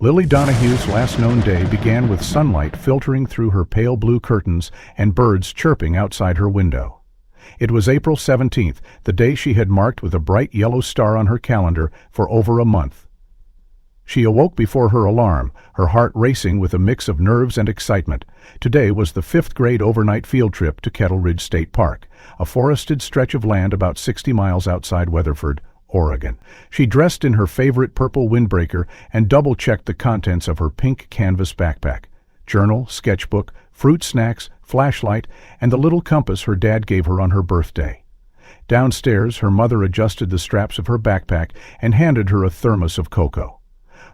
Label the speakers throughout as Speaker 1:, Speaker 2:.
Speaker 1: Lily Donahue's last known day began with sunlight filtering through her pale blue curtains and birds chirping outside her window. It was April 17th, the day she had marked with a bright yellow star on her calendar for over a month. She awoke before her alarm, her heart racing with a mix of nerves and excitement. Today was the fifth-grade overnight field trip to Kettle Ridge State Park, a forested stretch of land about 60 miles outside Wetherford, Oregon. She dressed in her favorite purple windbreaker and double-checked the contents of her pink canvas backpack: journal, sketchbook, fruit snacks, flashlight, and the little compass her dad gave her on her birthday. Downstairs, her mother adjusted the straps of her backpack and handed her a thermos of cocoa.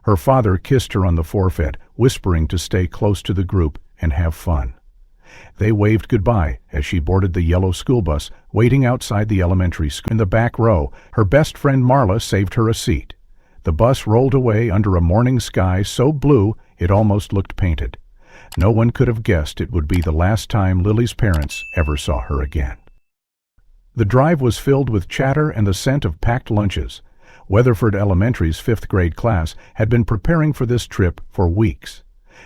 Speaker 1: Her father kissed her on the forehead, whispering to stay close to the group and have fun. They waved goodbye as she boarded the yellow school bus waiting outside the elementary school. In the back row, her best friend Marla saved her a seat. The bus rolled away under a morning sky so blue it almost looked painted. No one could have guessed it would be the last time Lily's parents ever saw her again. The drive was filled with chatter and the scent of packed lunches. Wetherford Elementary's fifth-grade class had been preparing for this trip for weeks.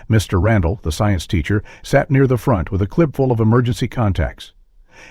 Speaker 1: Mr. Randall, the science teacher, sat near the front with a clip full of emergency contacts.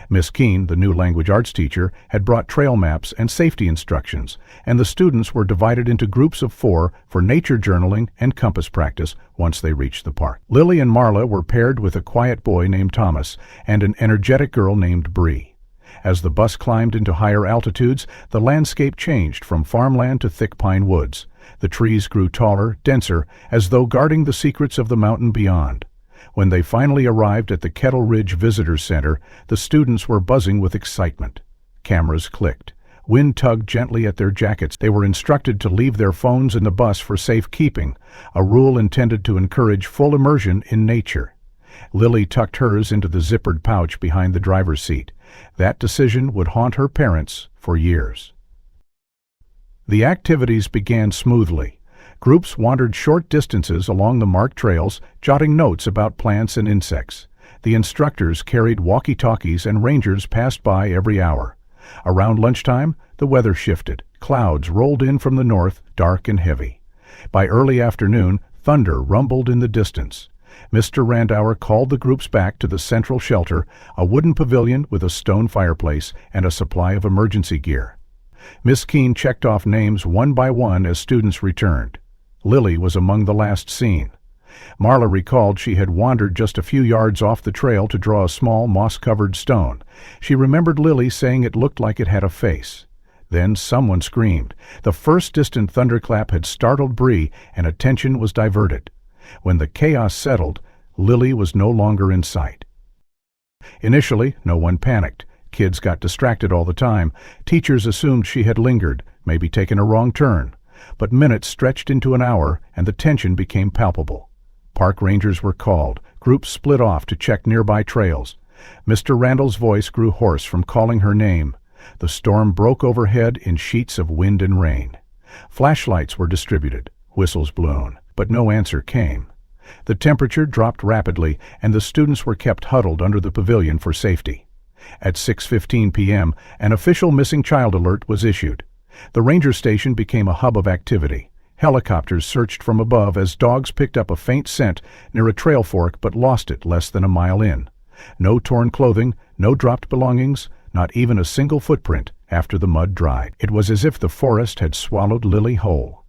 Speaker 1: Miss Keene, the new language arts teacher, had brought trail maps and safety instructions, and the students were divided into groups of 4 for nature journaling and compass practice once they reached the park. Lily and Marla were paired with a quiet boy named Thomas and an energetic girl named Bree. As the bus climbed into higher altitudes, the landscape changed from farmland to thick pine woods. The trees grew taller, denser, as though guarding the secrets of the mountain beyond. When they finally arrived at the Kettle Ridge Visitor Center, the students were buzzing with excitement. Cameras clicked. Wind tugged gently at their jackets. They were instructed to leave their phones in the bus for safekeeping, a rule intended to encourage full immersion in nature. Lily tucked hers into the zippered pouch behind the driver's seat. That decision would haunt her parents for years. The activities began smoothly. Groups wandered short distances along the marked trails, jotting notes about plants and insects. The instructors carried walkie-talkies and rangers passed by every hour. Around lunchtime, the weather shifted. Clouds rolled in from the north, dark and heavy. By early afternoon, thunder rumbled in the distance. Mr. Randauer called the groups back to the central shelter, a wooden pavilion with a stone fireplace and a supply of emergency gear. Miss Keene checked off names one by one as students returned. Lily was among the last seen. Marla recalled she had wandered just a few yards off the trail to draw a small moss-covered stone. She remembered Lily saying it looked like it had a face. Then someone screamed. The first distant thunderclap had startled Bree, and attention was diverted. When the chaos settled, Lily was no longer in sight. Initially, no one panicked. Kids got distracted all the time. Teachers assumed she had lingered, maybe taken a wrong turn. But minutes stretched into an hour, and the tension became palpable. Park rangers were called. Groups split off to check nearby trails. Mr. Randall's voice grew hoarse from calling her name. The storm broke overhead in sheets of wind and rain. Flashlights were distributed, whistles blown, but no answer came. The temperature dropped rapidly, and the students were kept huddled under the pavilion for safety. At 6:15 p.m., an official missing child alert was issued. The ranger station became a hub of activity. Helicopters searched from above as dogs picked up a faint scent near a trail fork but lost it less than a mile in. No torn clothing, no dropped belongings, not even a single footprint after the mud dried. It was as if the forest had swallowed Lily whole.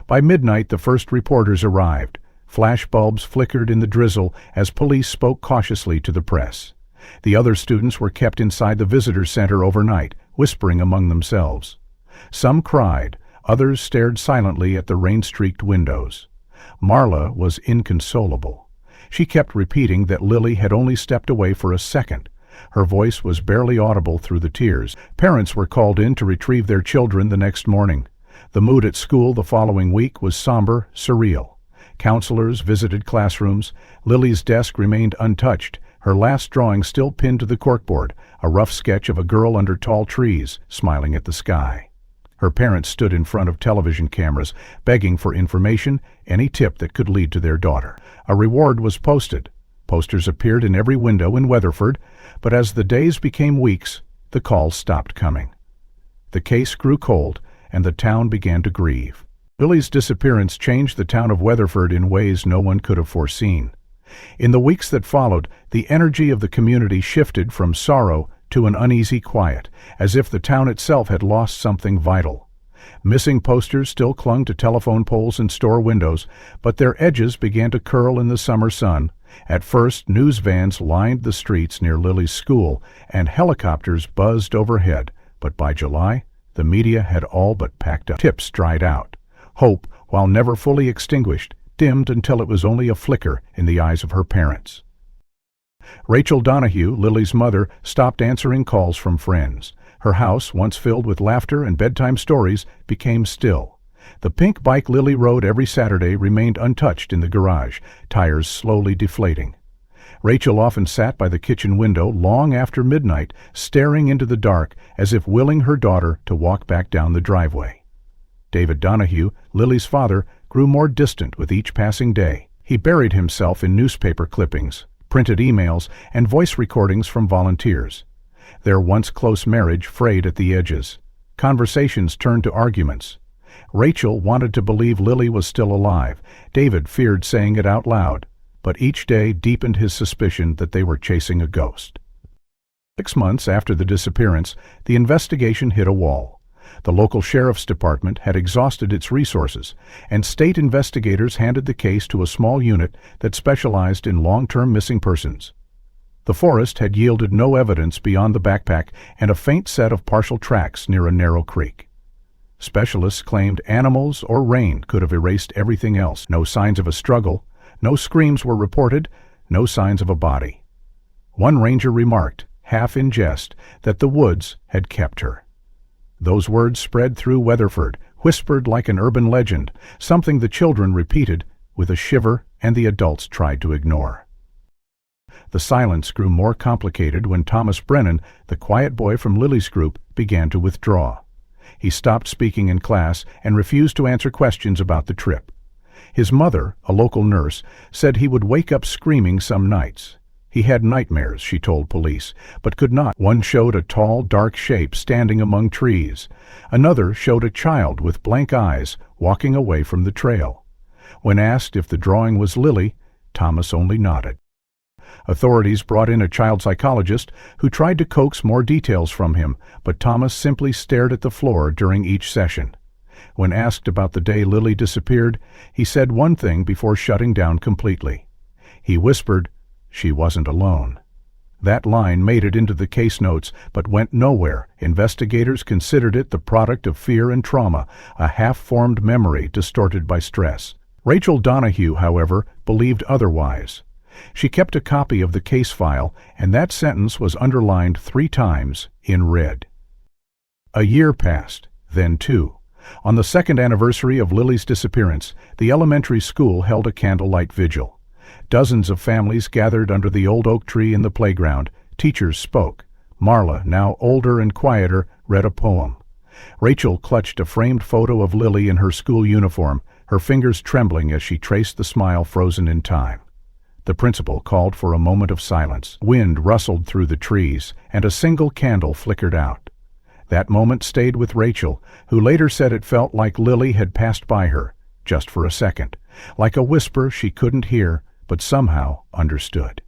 Speaker 1: By midnight, the first reporters arrived. Flash bulbs flickered in the drizzle as police spoke cautiously to the press. The other students were kept inside the visitor center overnight, whispering among themselves. Some cried, others stared silently at the rain-streaked windows. Marla was inconsolable. She kept repeating that Lily had only stepped away for a second. Her voice was barely audible through the tears. Parents were called in to retrieve their children the next morning. The mood at school the following week was somber, surreal. Counselors visited classrooms. Lily's desk remained untouched, her last drawing still pinned to the corkboard, a rough sketch of a girl under tall trees, smiling at the sky. Her parents stood in front of television cameras, begging for information, any tip that could lead to their daughter. A reward was posted. Posters appeared in every window in Wetherford, but as the days became weeks, the calls stopped coming. The case grew cold, and the town began to grieve. Lily's disappearance changed the town of Wetherford in ways no one could have foreseen. In the weeks that followed, the energy of the community shifted from sorrow to an uneasy quiet, as if the town itself had lost something vital. Missing posters still clung to telephone poles and store windows, but their edges began to curl in the summer sun. At first, news vans lined the streets near Lily's school, and helicopters buzzed overhead, but by July, the media had all but packed up. Tips dried out. Hope, while never fully extinguished, dimmed until it was only a flicker in the eyes of her parents. Rachel Donahue, Lily's mother, stopped answering calls from friends. Her house, once filled with laughter and bedtime stories, became still. The pink bike Lily rode every Saturday remained untouched in the garage, tires slowly deflating. Rachel often sat by the kitchen window long after midnight, staring into the dark as if willing her daughter to walk back down the driveway. David Donahue, Lily's father, grew more distant with each passing day. He buried himself in newspaper clippings, printed emails, and voice recordings from volunteers. Their once close marriage frayed at the edges. Conversations turned to arguments. Rachel wanted to believe Lily was still alive. David feared saying it out loud, but each day deepened his suspicion that they were chasing a ghost. 6 months after the disappearance, the investigation hit a wall. The local sheriff's department had exhausted its resources, and state investigators handed the case to a small unit that specialized in long-term missing persons. The forest had yielded no evidence beyond the backpack and a faint set of partial tracks near a narrow creek. Specialists claimed animals or rain could have erased everything else. No signs of a struggle, no screams were reported, no signs of a body. One ranger remarked, half in jest, that the woods had kept her. Those words spread through Wetherford, whispered like an urban legend, something the children repeated with a shiver and the adults tried to ignore. The silence grew more complicated when Thomas Brennan, the quiet boy from Lily's group, began to withdraw. He stopped speaking in class and refused to answer questions about the trip. His mother, a local nurse, said he would wake up screaming some nights. He had nightmares, she told police, but could not. One showed a tall, dark shape standing among trees. Another showed a child with blank eyes walking away from the trail. When asked if the drawing was Lily, Thomas only nodded. Authorities brought in a child psychologist who tried to coax more details from him, but Thomas simply stared at the floor during each session. When asked about the day Lily disappeared, he said one thing before shutting down completely. He whispered, "She wasn't alone." That line made it into the case notes, but went nowhere. Investigators considered it the product of fear and trauma, a half-formed memory distorted by stress. Rachel Donahue, however, believed otherwise. She kept a copy of the case file, and that sentence was underlined 3 times in red. A year passed, then 2. On the 2nd anniversary of Lily's disappearance, the elementary school held a candlelight vigil. Dozens of families gathered under the old oak tree in the playground. Teachers spoke. Marla, now older and quieter, read a poem. Rachel clutched a framed photo of Lily in her school uniform, her fingers trembling as she traced the smile frozen in time. The principal called for a moment of silence. Wind rustled through the trees, and a single candle flickered out. That moment stayed with Rachel, who later said it felt like Lily had passed by her, just for a second, like a whisper she couldn't hear, but somehow understood.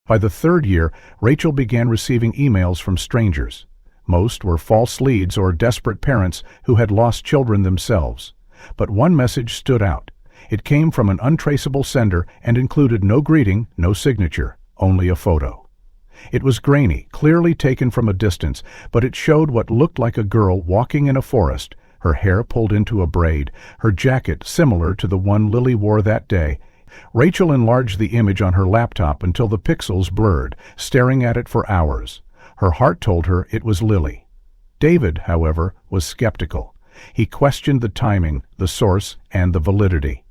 Speaker 1: By the 3rd year, Rachel began receiving emails from strangers. Most were false leads or desperate parents who had lost children themselves. But one message stood out. It came from an untraceable sender and included no greeting, no signature, only a photo. It was grainy, clearly taken from a distance, but it showed what looked like a girl walking in a forest, her hair pulled into a braid, her jacket similar to the one Lily wore that day. Rachel enlarged the image on her laptop until the pixels blurred, staring at it for hours. Her heart told her it was Lily. David, however, was skeptical. He questioned the timing, the source, and the validity.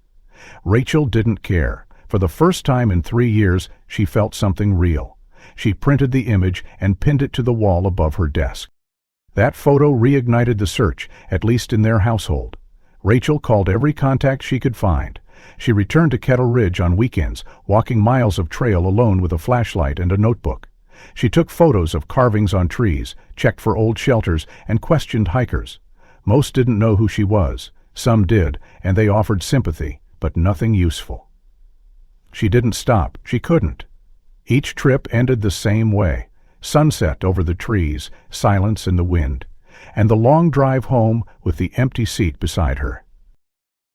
Speaker 1: Rachel didn't care. For the first time in 3 years, she felt something real. She printed the image and pinned it to the wall above her desk. That photo reignited the search, at least in their household. Rachel called every contact she could find. She returned to Kettle Ridge on weekends, walking miles of trail alone with a flashlight and a notebook. She took photos of carvings on trees, checked for old shelters, and questioned hikers. Most didn't know who she was. Some did, and they offered sympathy, but nothing useful. She didn't stop. She couldn't. Each trip ended the same way: sunset over the trees, silence in the wind, and the long drive home with the empty seat beside her.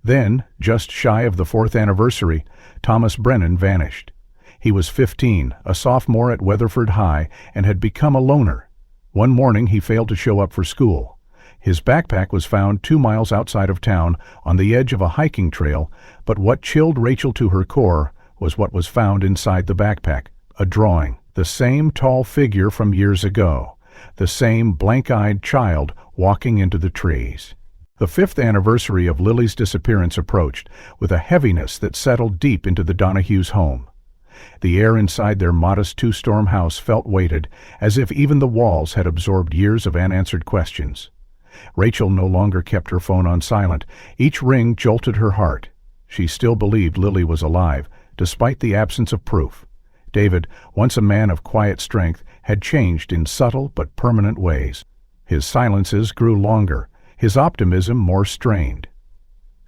Speaker 1: Then, just shy of the 4th anniversary, Thomas Brennan vanished. He was 15, a sophomore at Wetherford High, and had become a loner. One morning he failed to show up for school. His backpack was found 2 miles outside of town on the edge of a hiking trail, but what chilled Rachel to her core was what was found inside the backpack: a drawing. The same tall figure from years ago. The same blank-eyed child walking into the trees. The 5th anniversary of Lily's disappearance approached with a heaviness that settled deep into the Donahue's home. The air inside their modest 2-storm house felt weighted, as if even the walls had absorbed years of unanswered questions. Rachel no longer kept her phone on silent. Each ring jolted her heart. She still believed Lily was alive, despite the absence of proof. David, once a man of quiet strength, had changed in subtle but permanent ways. His silences grew longer, his optimism more strained.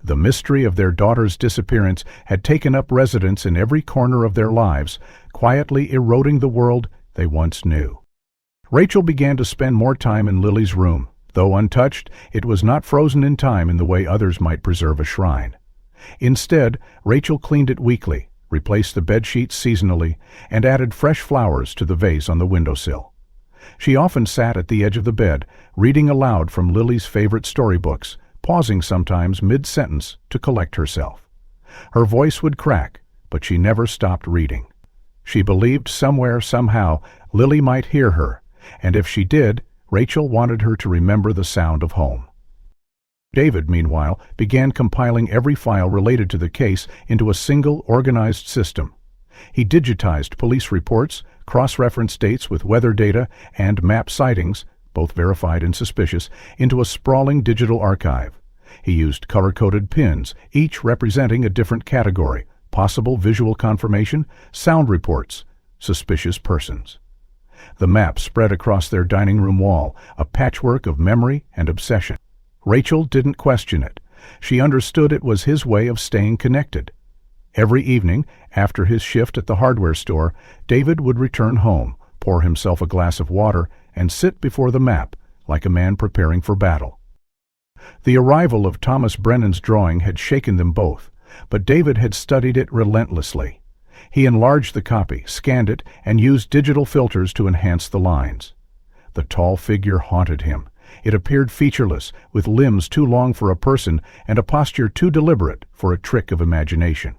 Speaker 1: The mystery of their daughter's disappearance had taken up residence in every corner of their lives, quietly eroding the world they once knew. Rachel began to spend more time in Lily's room. Though untouched, it was not frozen in time in the way others might preserve a shrine. Instead, Rachel cleaned it weekly, replaced the bedsheets seasonally, and added fresh flowers to the vase on the windowsill. She often sat at the edge of the bed, reading aloud from Lily's favorite storybooks, pausing sometimes mid-sentence to collect herself. Her voice would crack, but she never stopped reading. She believed somewhere, somehow, Lily might hear her, and if she did, Rachel wanted her to remember the sound of home. David, meanwhile, began compiling every file related to the case into a single, organized system. He digitized police reports, cross-referenced dates with weather data, and map sightings, both verified and suspicious, into a sprawling digital archive. He used color-coded pins, each representing a different category: possible visual confirmation, sound reports, suspicious persons. The map spread across their dining room wall, a patchwork of memory and obsession. Rachel didn't question it. She understood it was his way of staying connected. Every evening, after his shift at the hardware store, David would return home, pour himself a glass of water, and sit before the map, like a man preparing for battle. The arrival of Thomas Brennan's drawing had shaken them both, but David had studied it relentlessly. He enlarged the copy, scanned it, and used digital filters to enhance the lines. The tall figure haunted him. It appeared featureless, with limbs too long for a person and a posture too deliberate for a trick of imagination.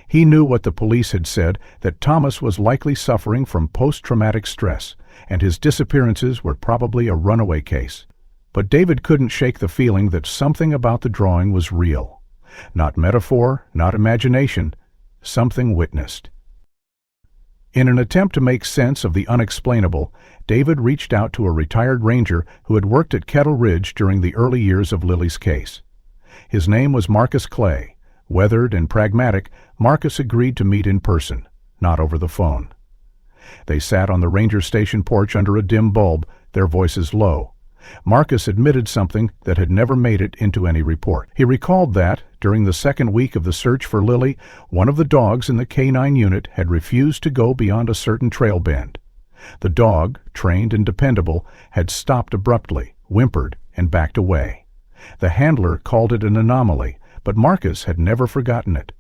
Speaker 1: He knew what the police had said, that Thomas was likely suffering from post-traumatic stress, and his disappearances were probably a runaway case. But David couldn't shake the feeling that something about the drawing was real. Not metaphor, not imagination, something witnessed. In an attempt to make sense of the unexplainable, David reached out to a retired ranger who had worked at Kettle Ridge during the early years of Lily's case. His name was Marcus Clay. Weathered and pragmatic, Marcus agreed to meet in person, not over the phone. They sat on the ranger station porch under a dim bulb, their voices low. Marcus admitted something that had never made it into any report. He recalled that, during the second week of the search for Lily, one of the dogs in the K-9 unit had refused to go beyond a certain trail bend. The dog, trained and dependable, had stopped abruptly, whimpered, and backed away. The handler called it an anomaly, but Marcus had never forgotten it.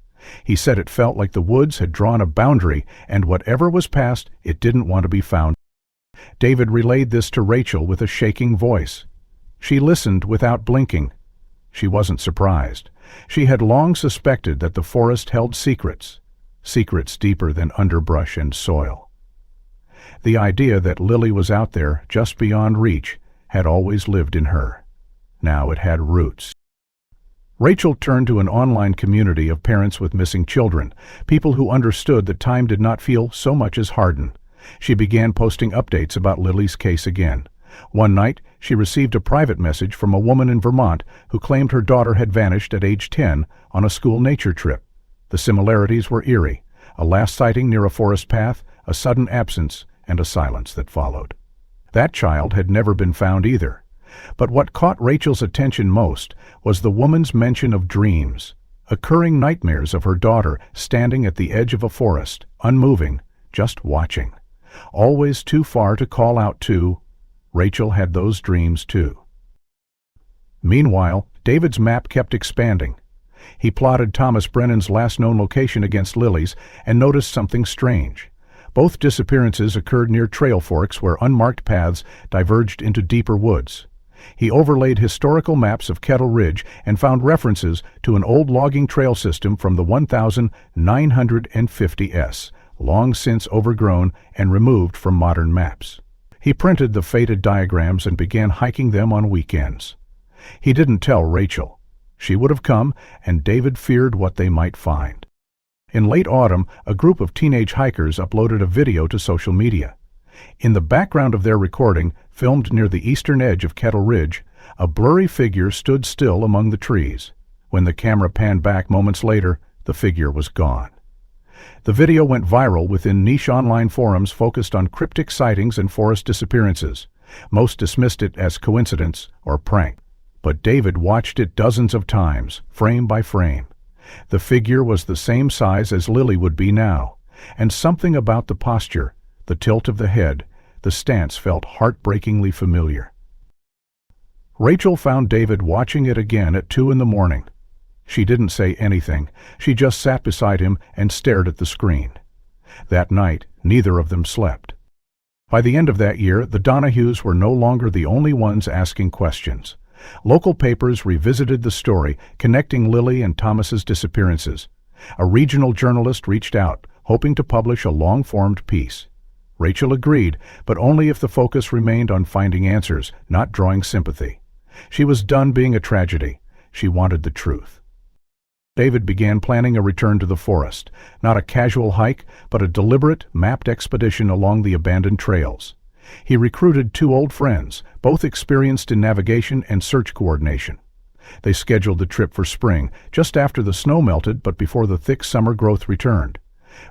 Speaker 1: He said it felt like the woods had drawn a boundary, and whatever was past, it didn't want to be found. David relayed this to Rachel with a shaking voice. She listened without blinking. She wasn't surprised. She had long suspected that the forest held secrets, secrets deeper than underbrush and soil. The idea that Lily was out there, just beyond reach, had always lived in her. Now it had roots. Rachel turned to an online community of parents with missing children, people who understood that time did not feel so much as harden. She began posting updates about Lily's case again. One night, she received a private message from a woman in Vermont who claimed her daughter had vanished at age 10 on a school nature trip. The similarities were eerie: a last sighting near a forest path, a sudden absence, and a silence that followed. That child had never been found either. But what caught Rachel's attention most was the woman's mention of dreams, occurring nightmares of her daughter standing at the edge of a forest, unmoving, just watching. Always too far to call out to. Rachel had those dreams too. Meanwhile, David's map kept expanding. He plotted Thomas Brennan's last known location against Lily's and noticed something strange. Both disappearances occurred near trail forks where unmarked paths diverged into deeper woods. He overlaid historical maps of Kettle Ridge and found references to an old logging trail system from the 1950s, long since overgrown and removed from modern maps. He printed the faded diagrams and began hiking them on weekends. He didn't tell Rachel. She would have come, and David feared what they might find. In late autumn, a group of teenage hikers uploaded a video to social media. In the background of their recording, filmed near the eastern edge of Kettle Ridge, a blurry figure stood still among the trees. When the camera panned back moments later, the figure was gone. The video went viral within niche online forums focused on cryptic sightings and forest disappearances. Most dismissed it as coincidence or prank. But David watched it dozens of times, frame by frame. The figure was the same size as Lily would be now, and something about the posture, the tilt of the head, the stance felt heartbreakingly familiar. Rachel found David watching it again at 2 a.m. She didn't say anything. She just sat beside him and stared at the screen. That night, neither of them slept. By the end of that year, the Donahues were no longer the only ones asking questions. Local papers revisited the story, connecting Lily and Thomas's disappearances. A regional journalist reached out, hoping to publish a long-formed piece. Rachel agreed, but only if the focus remained on finding answers, not drawing sympathy. She was done being a tragedy. She wanted the truth. David began planning a return to the forest, not a casual hike, but a deliberate, mapped expedition along the abandoned trails. He recruited 2 old friends, both experienced in navigation and search coordination. They scheduled the trip for spring, just after the snow melted but before the thick summer growth returned.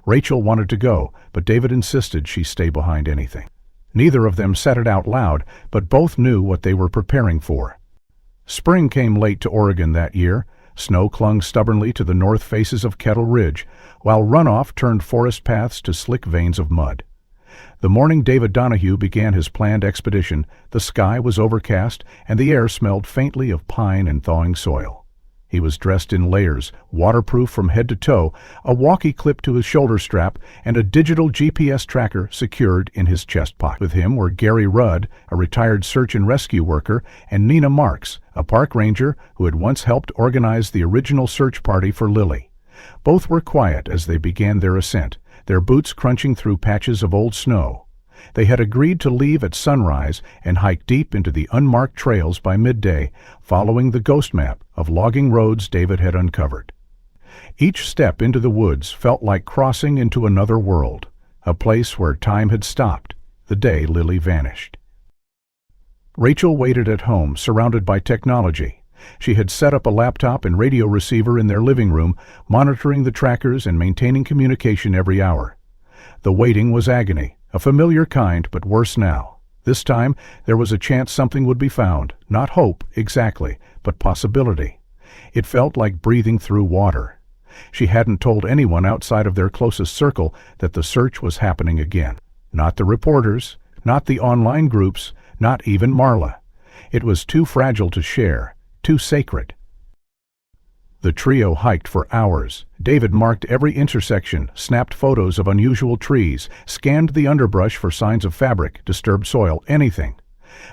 Speaker 1: Rachel wanted to go, but David insisted she stay behind anything. Neither of them said it out loud, but both knew what they were preparing for. Spring came late to Oregon that year. Snow clung stubbornly to the north faces of Kettle Ridge, while runoff turned forest paths to slick veins of mud. The morning David Donahue began his planned expedition, the sky was overcast and the air smelled faintly of pine and thawing soil. He was dressed in layers, waterproof from head to toe, a walkie clipped to his shoulder strap, and a digital GPS tracker secured in his chest pocket. With him were Gary Rudd, a retired search and rescue worker, and Nina Marks, a park ranger who had once helped organize the original search party for Lily. Both were quiet as they began their ascent, their boots crunching through patches of old snow. They had agreed to leave at sunrise and hike deep into the unmarked trails by midday, following the ghost map of logging roads David had uncovered. Each step into the woods felt like crossing into another world, a place where time had stopped, the day Lily vanished. Rachel waited at home, surrounded by technology. She had set up a laptop and radio receiver in their living room, monitoring the trackers and maintaining communication every hour. The waiting was agony, a familiar kind, but worse now. This time, there was a chance something would be found, not hope, exactly, but possibility. It felt like breathing through water. She hadn't told anyone outside of their closest circle that the search was happening again. Not the reporters, not the online groups, not even Marla. It was too fragile to share, too sacred. The trio hiked for hours. David marked every intersection, snapped photos of unusual trees, scanned the underbrush for signs of fabric, disturbed soil, anything.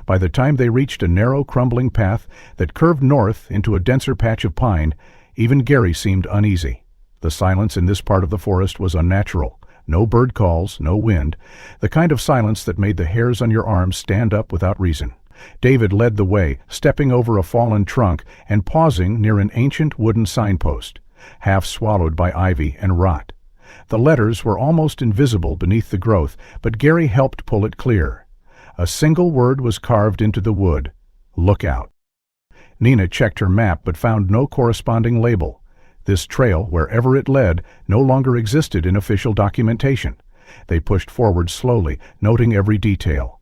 Speaker 1: By the time they reached a narrow, crumbling path that curved north into a denser patch of pine, even Gary seemed uneasy. The silence in this part of the forest was unnatural. No bird calls, no wind, the kind of silence that made the hairs on your arms stand up without reason. David led the way, stepping over a fallen trunk and pausing near an ancient wooden signpost, half swallowed by ivy and rot. The letters were almost invisible beneath the growth, but Gary helped pull it clear. A single word was carved into the wood: "Look out." Nina checked her map but found no corresponding label. This trail, wherever it led, no longer existed in official documentation. They pushed forward slowly, noting every detail.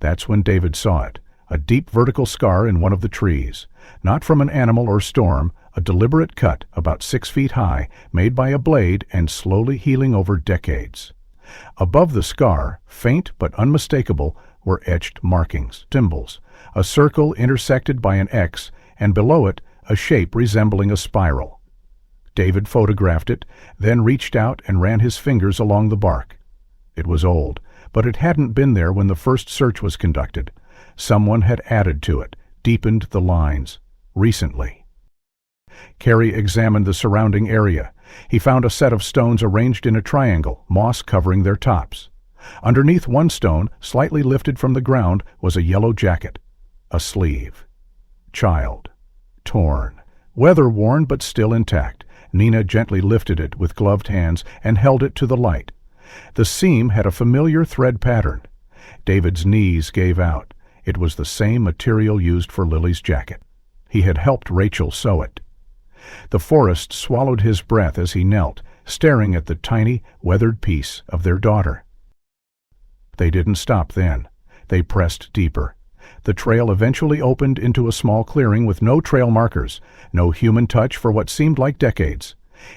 Speaker 1: That's when David saw it. a deep vertical scar in one of the trees, not from an animal or storm, a deliberate cut about 6 feet high, made by a blade and slowly healing over decades. Above the scar, faint but unmistakable, were etched markings, symbols, a circle intersected by an X, and below it, a shape resembling a spiral. David photographed it, then reached out and ran his fingers along the bark. It was old, but it hadn't been there when the first search was conducted. Someone had added to it, deepened the lines, recently. Carey examined the surrounding area. He found a set of stones arranged in a triangle, moss covering their tops. Underneath one stone, slightly lifted from the ground, was a yellow jacket. A sleeve. Child. Torn. Weather-worn but still intact. Nina gently lifted it with gloved hands and held it to the light. The seam had a familiar thread pattern. David's knees gave out. It was the same material used for Lily's jacket. He had helped Rachel sew it. The forest swallowed his breath as he knelt, staring at the tiny, weathered piece of their daughter. They didn't stop then. They pressed deeper. The trail eventually opened into a small clearing with no trail markers, no human touch for what seemed like decades.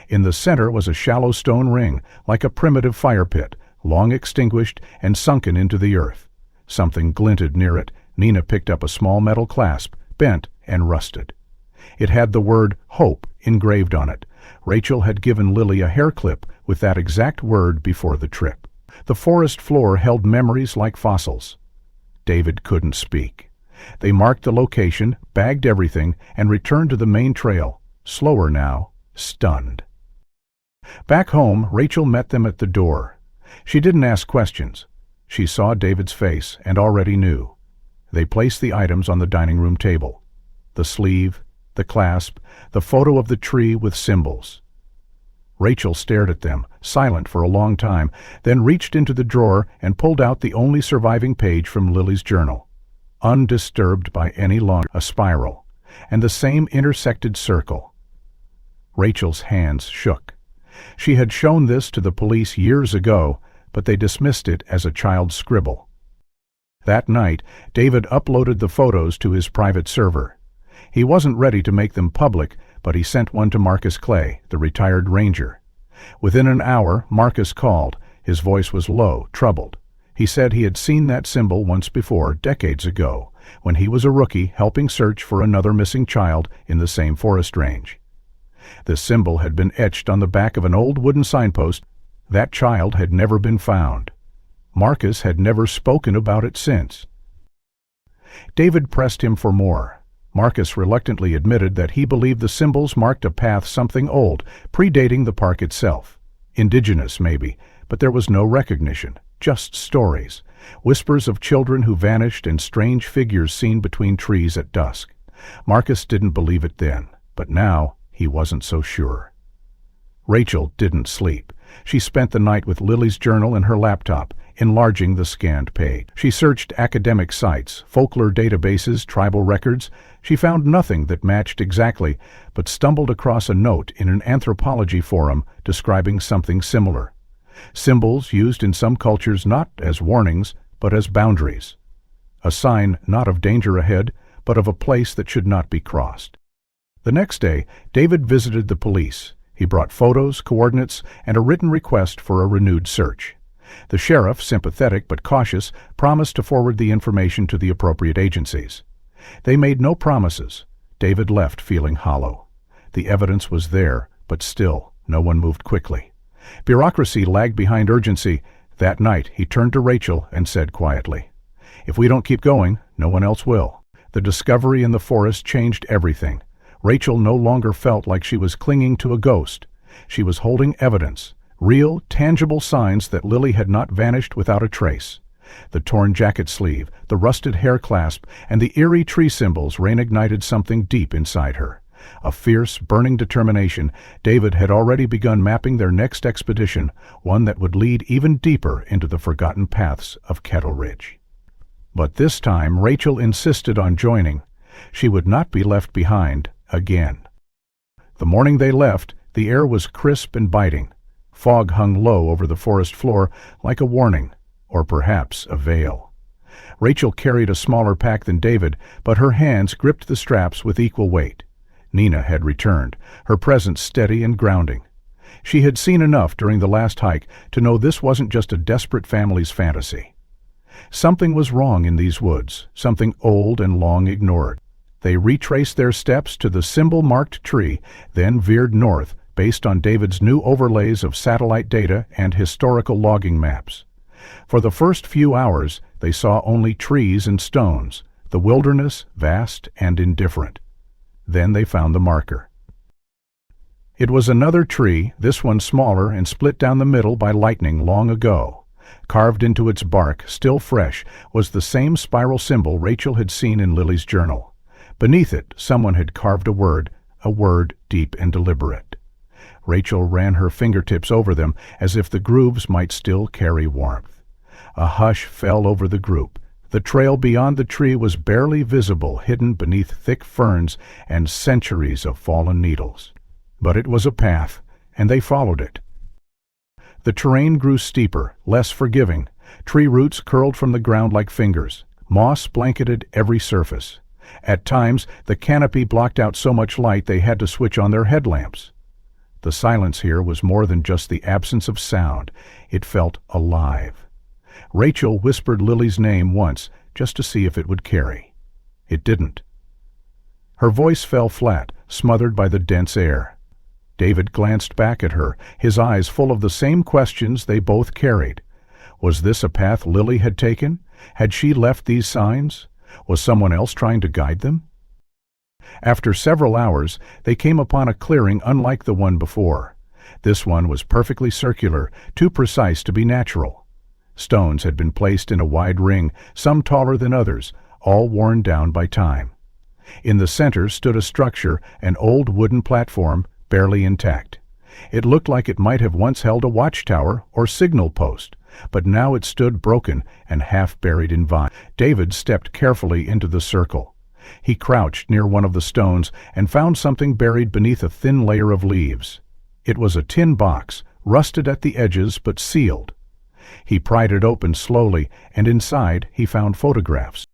Speaker 1: In the center was a shallow stone ring, like a primitive fire pit, long extinguished and sunken into the earth. Something glinted near it. Nina picked up a small metal clasp, bent and rusted. It had the word hope engraved on it. Rachel had given Lily a hair clip with that exact word before the trip. The forest floor held memories like fossils. David couldn't speak. They marked the location, bagged everything, and returned to the main trail, slower now, stunned. Back home, Rachel met them at the door. She didn't ask questions. She saw David's face and already knew. They placed the items on the dining room table. The sleeve, the clasp, the photo of the tree with symbols. Rachel stared at them, silent for a long time, then reached into the drawer and pulled out the only surviving page from Lily's journal. Undisturbed by any longer, a spiral, and the same intersected circle. Rachel's hands shook. She had shown this to the police years ago, but they dismissed it as a child's scribble. That night, David uploaded the photos to his private server. He wasn't ready to make them public, but he sent one to Marcus Clay, the retired ranger. Within an hour, Marcus called. His voice was low, troubled. He said he had seen that symbol once before, decades ago, when he was a rookie helping search for another missing child in the same forest range. The symbol had been etched on the back of an old wooden signpost. That child had never been found. Marcus had never spoken about it since. David pressed him for more. Marcus reluctantly admitted that he believed the symbols marked a path something old, predating the park itself. Indigenous, maybe, but there was no recognition, just stories. Whispers of children who vanished and strange figures seen between trees at dusk. Marcus didn't believe it then, but now he wasn't so sure. Rachel didn't sleep. She spent the night with Lily's journal and her laptop, enlarging the scanned page. She searched academic sites, folklore databases, tribal records. She found nothing that matched exactly, but stumbled across a note in an anthropology forum describing something similar. Symbols used in some cultures not as warnings, but as boundaries. A sign not of danger ahead, but of a place that should not be crossed. The next day, David visited the police. He brought photos, coordinates, and a written request for a renewed search. The sheriff, sympathetic but cautious, promised to forward the information to the appropriate agencies. They made no promises. David left feeling hollow. The evidence was there, but still, no one moved quickly. Bureaucracy lagged behind urgency. That night, he turned to Rachel and said quietly, "If we don't keep going, no one else will." The discovery in the forest changed everything. Rachel no longer felt like she was clinging to a ghost. She was holding evidence, real, tangible signs that Lily had not vanished without a trace. The torn jacket sleeve, the rusted hair clasp, and the eerie tree symbols reignited something deep inside her. A fierce, burning determination. David had already begun mapping their next expedition, one that would lead even deeper into the forgotten paths of Kettle Ridge. But this time Rachel insisted on joining. She would not be left behind again. The morning they left, the air was crisp and biting. Fog hung low over the forest floor like a warning, or perhaps a veil. Rachel carried a smaller pack than David, but her hands gripped the straps with equal weight. Nina had returned, her presence steady and grounding. She had seen enough during the last hike to know this wasn't just a desperate family's fantasy. Something was wrong in these woods, something old and long ignored. They retraced their steps to the symbol-marked tree, then veered north based on David's new overlays of satellite data and historical logging maps. For the first few hours, they saw only trees and stones, the wilderness vast and indifferent. Then they found the marker. It was another tree, this one smaller and split down the middle by lightning long ago. Carved into its bark, still fresh, was the same spiral symbol Rachel had seen in Lily's journal. Beneath it, someone had carved a word deep and deliberate. Rachel ran her fingertips over them as if the grooves might still carry warmth. A hush fell over the group. The trail beyond the tree was barely visible, hidden beneath thick ferns and centuries of fallen needles. But it was a path, and they followed it. The terrain grew steeper, less forgiving. Tree roots curled from the ground like fingers. Moss blanketed every surface. At times, the canopy blocked out so much light they had to switch on their headlamps. The silence here was more than just the absence of sound. It felt alive. Rachel whispered Lily's name once, just to see if it would carry. It didn't. Her voice fell flat, smothered by the dense air. David glanced back at her, his eyes full of the same questions they both carried. Was this a path Lily had taken? Had she left these signs? Was someone else trying to guide them? After several hours, they came upon a clearing unlike the one before. This one was perfectly circular, too precise to be natural. Stones had been placed in a wide ring, some taller than others, all worn down by time. In the center stood a structure, an old wooden platform, barely intact. It looked like it might have once held a watchtower or signal post, but now it stood broken and half buried in vines. David stepped carefully into the circle. He crouched near one of the stones and found something buried beneath a thin layer of leaves. It was a tin box, rusted at the edges but sealed. He pried it open slowly, and inside he found photographs.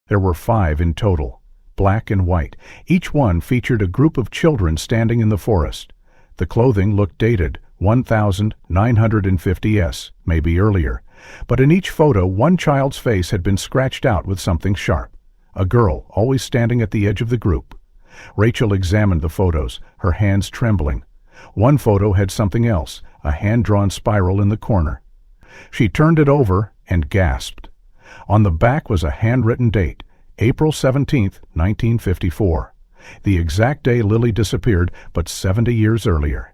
Speaker 1: There were 5 in total, black and white. Each one featured a group of children standing in the forest. The clothing looked dated, 1950s, maybe earlier. But in each photo, one child's face had been scratched out with something sharp. A girl, always standing at the edge of the group. Rachel examined the photos, her hands trembling. One photo had something else, a hand-drawn spiral in the corner. She turned it and gasped. On the back was a handwritten date, April 17, 1954. The exact day Lily disappeared, but 70 years earlier.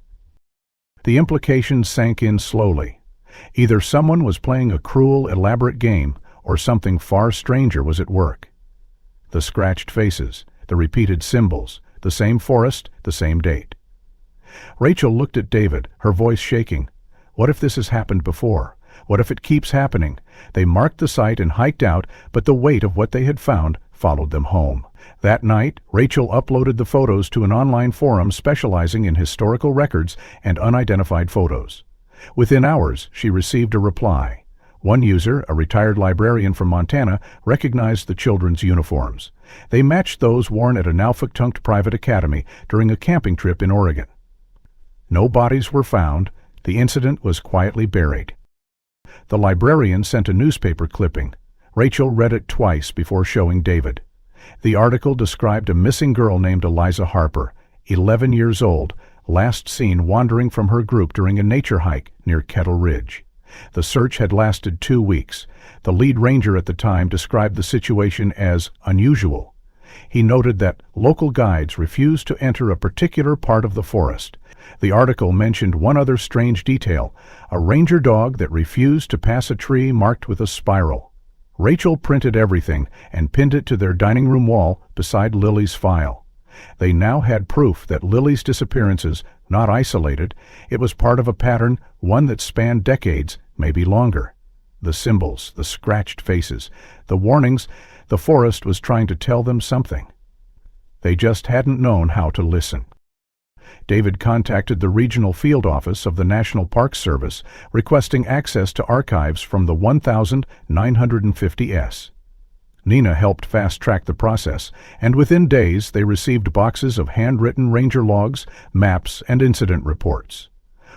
Speaker 1: The implications sank in slowly. Either someone was playing a cruel, elaborate game, or something far stranger was at work. The scratched faces, the repeated symbols, the same forest, the same date. Rachel looked at David, her voice shaking. What if this has happened before? What if it keeps happening? They marked the site and hiked out, but the weight of what they had found followed them home. That night, Rachel uploaded the photos to an online forum specializing in historical records and unidentified photos. Within hours, she received a reply. One user, a retired librarian from Montana, recognized the children's uniforms. They matched those worn at a Naufactunct private academy during a camping trip in Oregon. No bodies were found. The incident was quietly buried. The librarian sent a newspaper clipping. Rachel read it twice before showing David. The article described a missing girl named Eliza Harper, 11 years old, last seen wandering from her group during a nature hike near Kettle Ridge. The search had lasted 2 weeks. The lead ranger at the time described the situation as unusual. He noted that local guides refused to enter a particular part of the forest. The article mentioned one other strange detail, a ranger dog that refused to pass a tree marked with a spiral. Rachel printed everything and pinned it to their dining room wall beside Lily's file. They now had proof that Lily's disappearances, not isolated, it was part of a pattern, one that spanned decades, maybe longer. The symbols, the scratched faces, the warnings, the forest was trying to tell them something. They just hadn't known how to listen. David contacted the regional field office of the National Park Service, requesting access to archives from the 1950s. Nina helped fast-track the process, and within days they received boxes of handwritten ranger logs, maps, and incident reports.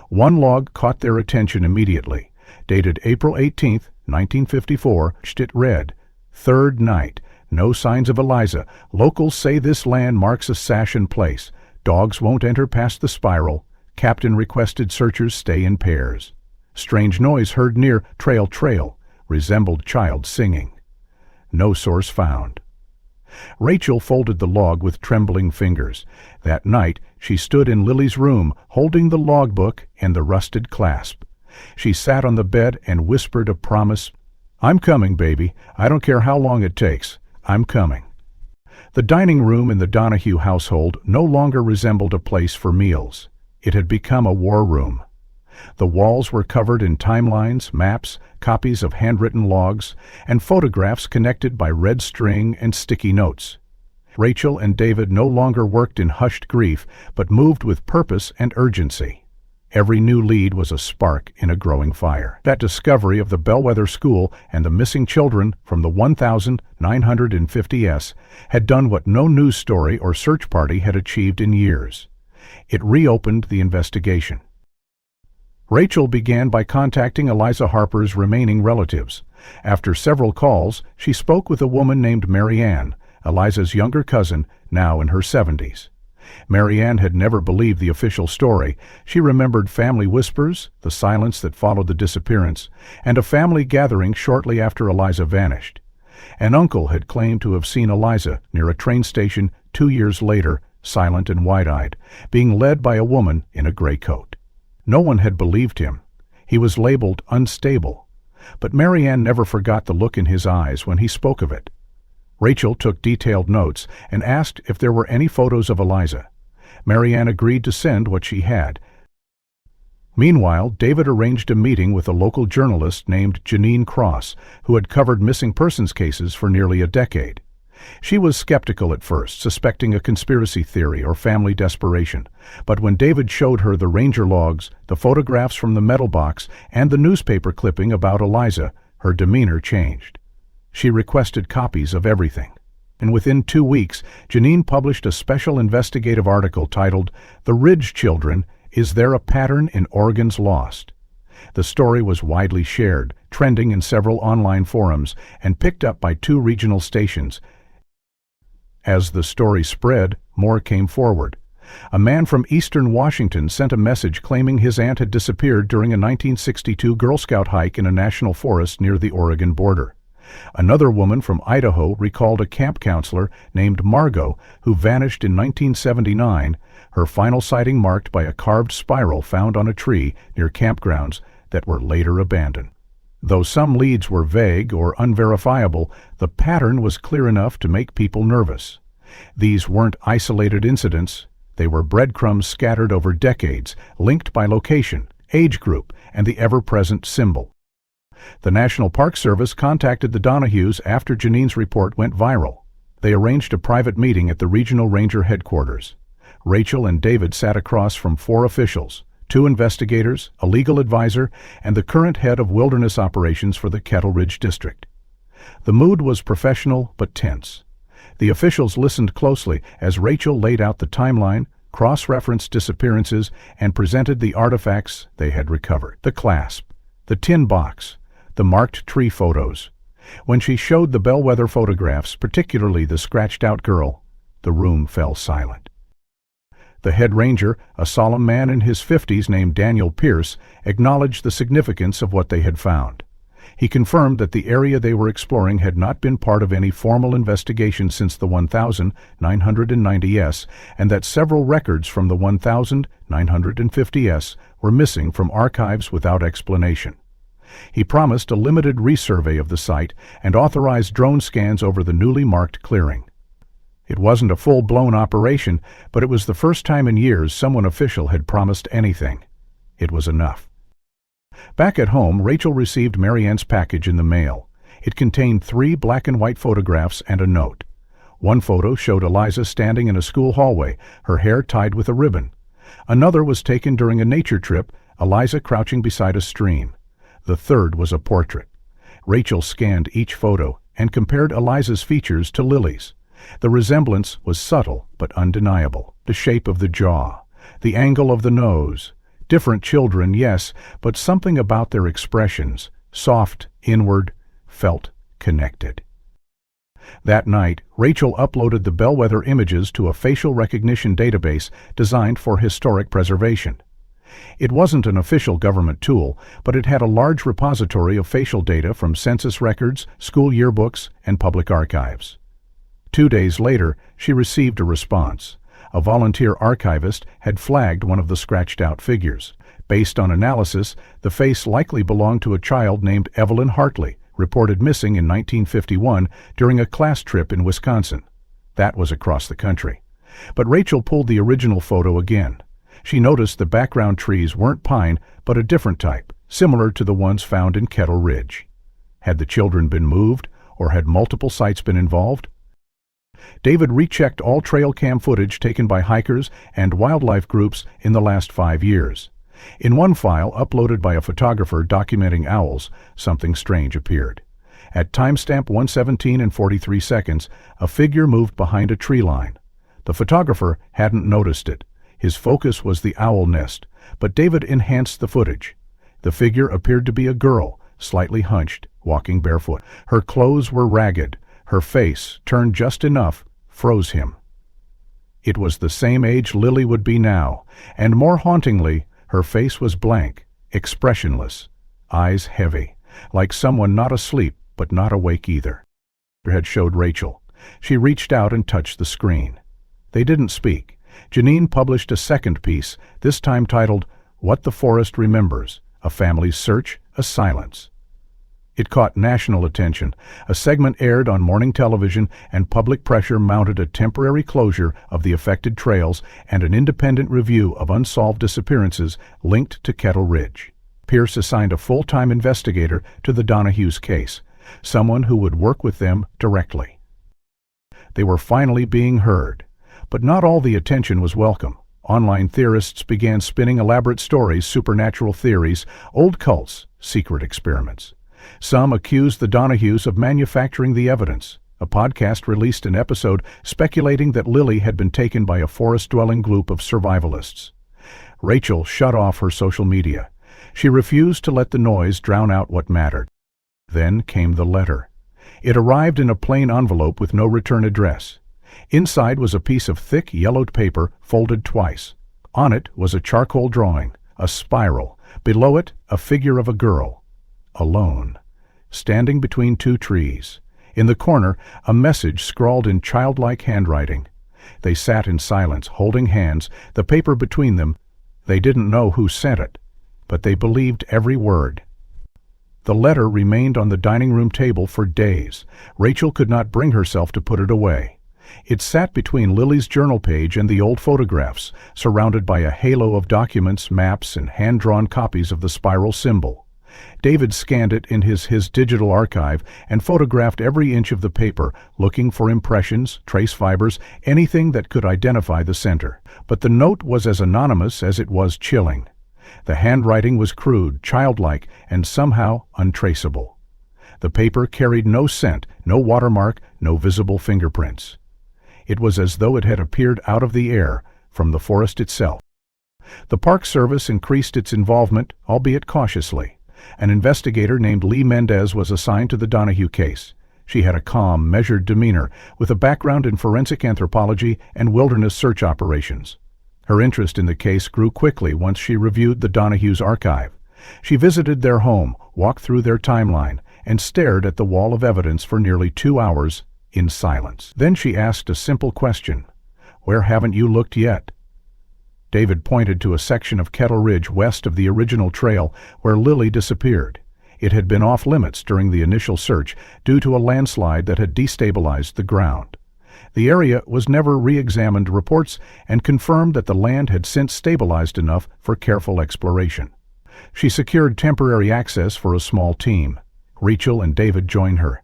Speaker 1: One log caught their attention immediately. Dated April 18, 1954, it read, "Third night. No signs of Eliza. Locals say this land marks a Sashin place. Dogs won't enter past the spiral. Captain requested searchers stay in pairs. Strange noise heard near trail. Resembled child singing. No source found." Rachel folded the log with trembling fingers. That night, she stood in Lily's room, holding the logbook and the rusted clasp. She sat on the bed and whispered a promise. "I'm coming, baby. I don't care how long it takes. I'm coming." The dining room in the Donahue household no longer resembled a place for meals. It had become a war room. The walls were covered in timelines, maps, copies of handwritten logs, and photographs connected by red string and sticky notes. Rachel and David no longer worked in hushed grief, but moved with purpose and urgency. Every new lead was a spark in a growing fire. That discovery of the Bellwether School and the missing children from the 1950s had done what no news story or search party had achieved in years. It reopened the investigation. Rachel began by contacting Eliza Harper's remaining relatives. After several calls, she spoke with a woman named Mary Ann, Eliza's younger cousin, now in her 70s. Mary Ann had never believed the official story. She remembered family whispers, the silence that followed the disappearance, and a family gathering shortly after Eliza vanished. An uncle had claimed to have seen Eliza near a train station 2 years later, silent and wide-eyed, being led by a woman in a gray coat. No one had believed him. He was labeled unstable. But Mary Ann never forgot the look in his eyes when he spoke of it. Rachel took detailed notes and asked if there were any photos of Eliza. Mary Ann agreed to send what she had. Meanwhile, David arranged a meeting with a local journalist named Janine Cross, who had covered missing persons cases for nearly a decade. She was skeptical at first, suspecting a conspiracy theory or family desperation. But when David showed her the ranger logs, the photographs from the metal box, and the newspaper clipping about Eliza, her demeanor changed. She requested copies of everything. And within 2 weeks, Janine published a special investigative article titled, "The Ridge Children, Is There a Pattern in Organs Lost?" The story was widely shared, trending in several online forums, and picked up by 2 regional stations. As the story spread, more came forward. A man from eastern Washington sent a message claiming his aunt had disappeared during a 1962 Girl Scout hike in a national forest near the Oregon border. Another woman from Idaho recalled a camp counselor named Margot who vanished in 1979, her final sighting marked by a carved spiral found on a tree near campgrounds that were later abandoned. Though some leads were vague or unverifiable, the pattern was clear enough to make people nervous. These weren't isolated incidents. They were breadcrumbs scattered over decades, linked by location, age group, and the ever-present symbol. The National Park Service contacted the Donahues after Janine's report went viral. They arranged a private meeting at the regional ranger headquarters. Rachel and David sat across from 4 officials, 2 investigators, a legal advisor, and the current head of wilderness operations for the Kettle Ridge District. The mood was professional but tense. The officials listened closely as Rachel laid out the timeline, cross-referenced disappearances, and presented the artifacts they had recovered. The clasp, the tin box, the marked tree photos. When she showed the bellwether photographs, particularly the scratched-out girl, the room fell silent. The head ranger, a solemn man in his 50s named Daniel Pierce, acknowledged the significance of what they had found. He confirmed that the area they were exploring had not been part of any formal investigation since the 1990s, and that several records from the 1950s were missing from archives without explanation. He promised a limited resurvey of the site and authorized drone scans over the newly marked clearing. It wasn't a full-blown operation, but it was the first time in years someone official had promised anything. It was enough. Back at home, Rachel received Mary Ann's package in the mail. It contained 3 black-and-white photographs and a note. One photo showed Eliza standing in a school hallway, her hair tied with a ribbon. Another was taken during a nature trip, Eliza crouching beside a stream. The third was a portrait. Rachel scanned each photo and compared Eliza's features to Lily's. The resemblance was subtle but undeniable. The shape of the jaw, the angle of the nose. Different children, yes, but something about their expressions, soft, inward, felt connected. That night, Rachel uploaded the bellwether images to a facial recognition database designed for historic preservation. It wasn't an official government tool, but it had a large repository of facial data from census records, school yearbooks, and public archives. 2 days later, she received a response. A volunteer archivist had flagged one of the scratched-out figures. Based on analysis, the face likely belonged to a child named Evelyn Hartley, reported missing in 1951 during a class trip in Wisconsin. That was across the country. But Rachel pulled the original photo again. She noticed the background trees weren't pine, but a different type, similar to the ones found in Kettle Ridge. Had the children been moved, or had multiple sites been involved? David rechecked all trail cam footage taken by hikers and wildlife groups in the last 5 years. In one file uploaded by a photographer documenting owls, something strange appeared. At timestamp 1:17 and 43 seconds, a figure moved behind a tree line. The photographer hadn't noticed it. His focus was the owl nest, but David enhanced the footage. The figure appeared to be a girl, slightly hunched, walking barefoot. Her clothes were ragged. Her face, turned just enough, froze him. It was the same age Lily would be now, and more hauntingly, her face was blank, expressionless, eyes heavy, like someone not asleep but not awake either. Had showed Rachel. She reached out and touched the screen. They didn't speak. Janine published a second piece, this time titled, "What the Forest Remembers, A Family's Search, a Silence." It caught national attention. A segment aired on morning television, and public pressure mounted a temporary closure of the affected trails and an independent review of unsolved disappearances linked to Kettle Ridge. Pierce assigned a full-time investigator to the Donahue's case, someone who would work with them directly. They were finally being heard. But not all the attention was welcome. Online theorists began spinning elaborate stories, supernatural theories, old cults, secret experiments. Some accused the Donahues of manufacturing the evidence. A podcast released an episode speculating that Lily had been taken by a forest-dwelling group of survivalists. Rachel shut off her social media. She refused to let the noise drown out what mattered. Then came the letter. It arrived in a plain envelope with no return address. Inside was a piece of thick, yellowed paper folded twice. On it was a charcoal drawing, a spiral. Below it, a figure of a girl. Alone, standing between two trees. In the corner, a message scrawled in childlike handwriting. They sat in silence, holding hands, the paper between them. They didn't know who sent it, but they believed every word. The letter remained on the dining room table for days. Rachel could not bring herself to put it away. It sat between Lily's journal page and the old photographs, surrounded by a halo of documents, maps, and hand-drawn copies of the spiral symbol. David scanned it in his digital archive and photographed every inch of the paper, looking for impressions, trace fibers, anything that could identify the center. But the note was as anonymous as it was chilling. The handwriting was crude, childlike, and somehow untraceable. The paper carried no scent, no watermark, no visible fingerprints. It was as though it had appeared out of the air, from the forest itself. The Park Service increased its involvement, albeit cautiously. An investigator named Lee Mendez was assigned to the Donahue case. She had a calm, measured demeanor, with a background in forensic anthropology and wilderness search operations. Her interest in the case grew quickly once she reviewed the Donahue's archive. She visited their home, walked through their timeline, and stared at the wall of evidence for nearly 2 hours in silence. Then she asked a simple question. "Where haven't you looked yet?" David pointed to a section of Kettle Ridge west of the original trail where Lily disappeared. It had been off-limits during the initial search due to a landslide that had destabilized the ground. The area was never re-examined. Reports and confirmed that the land had since stabilized enough for careful exploration. She secured temporary access for a small team. Rachel and David joined her.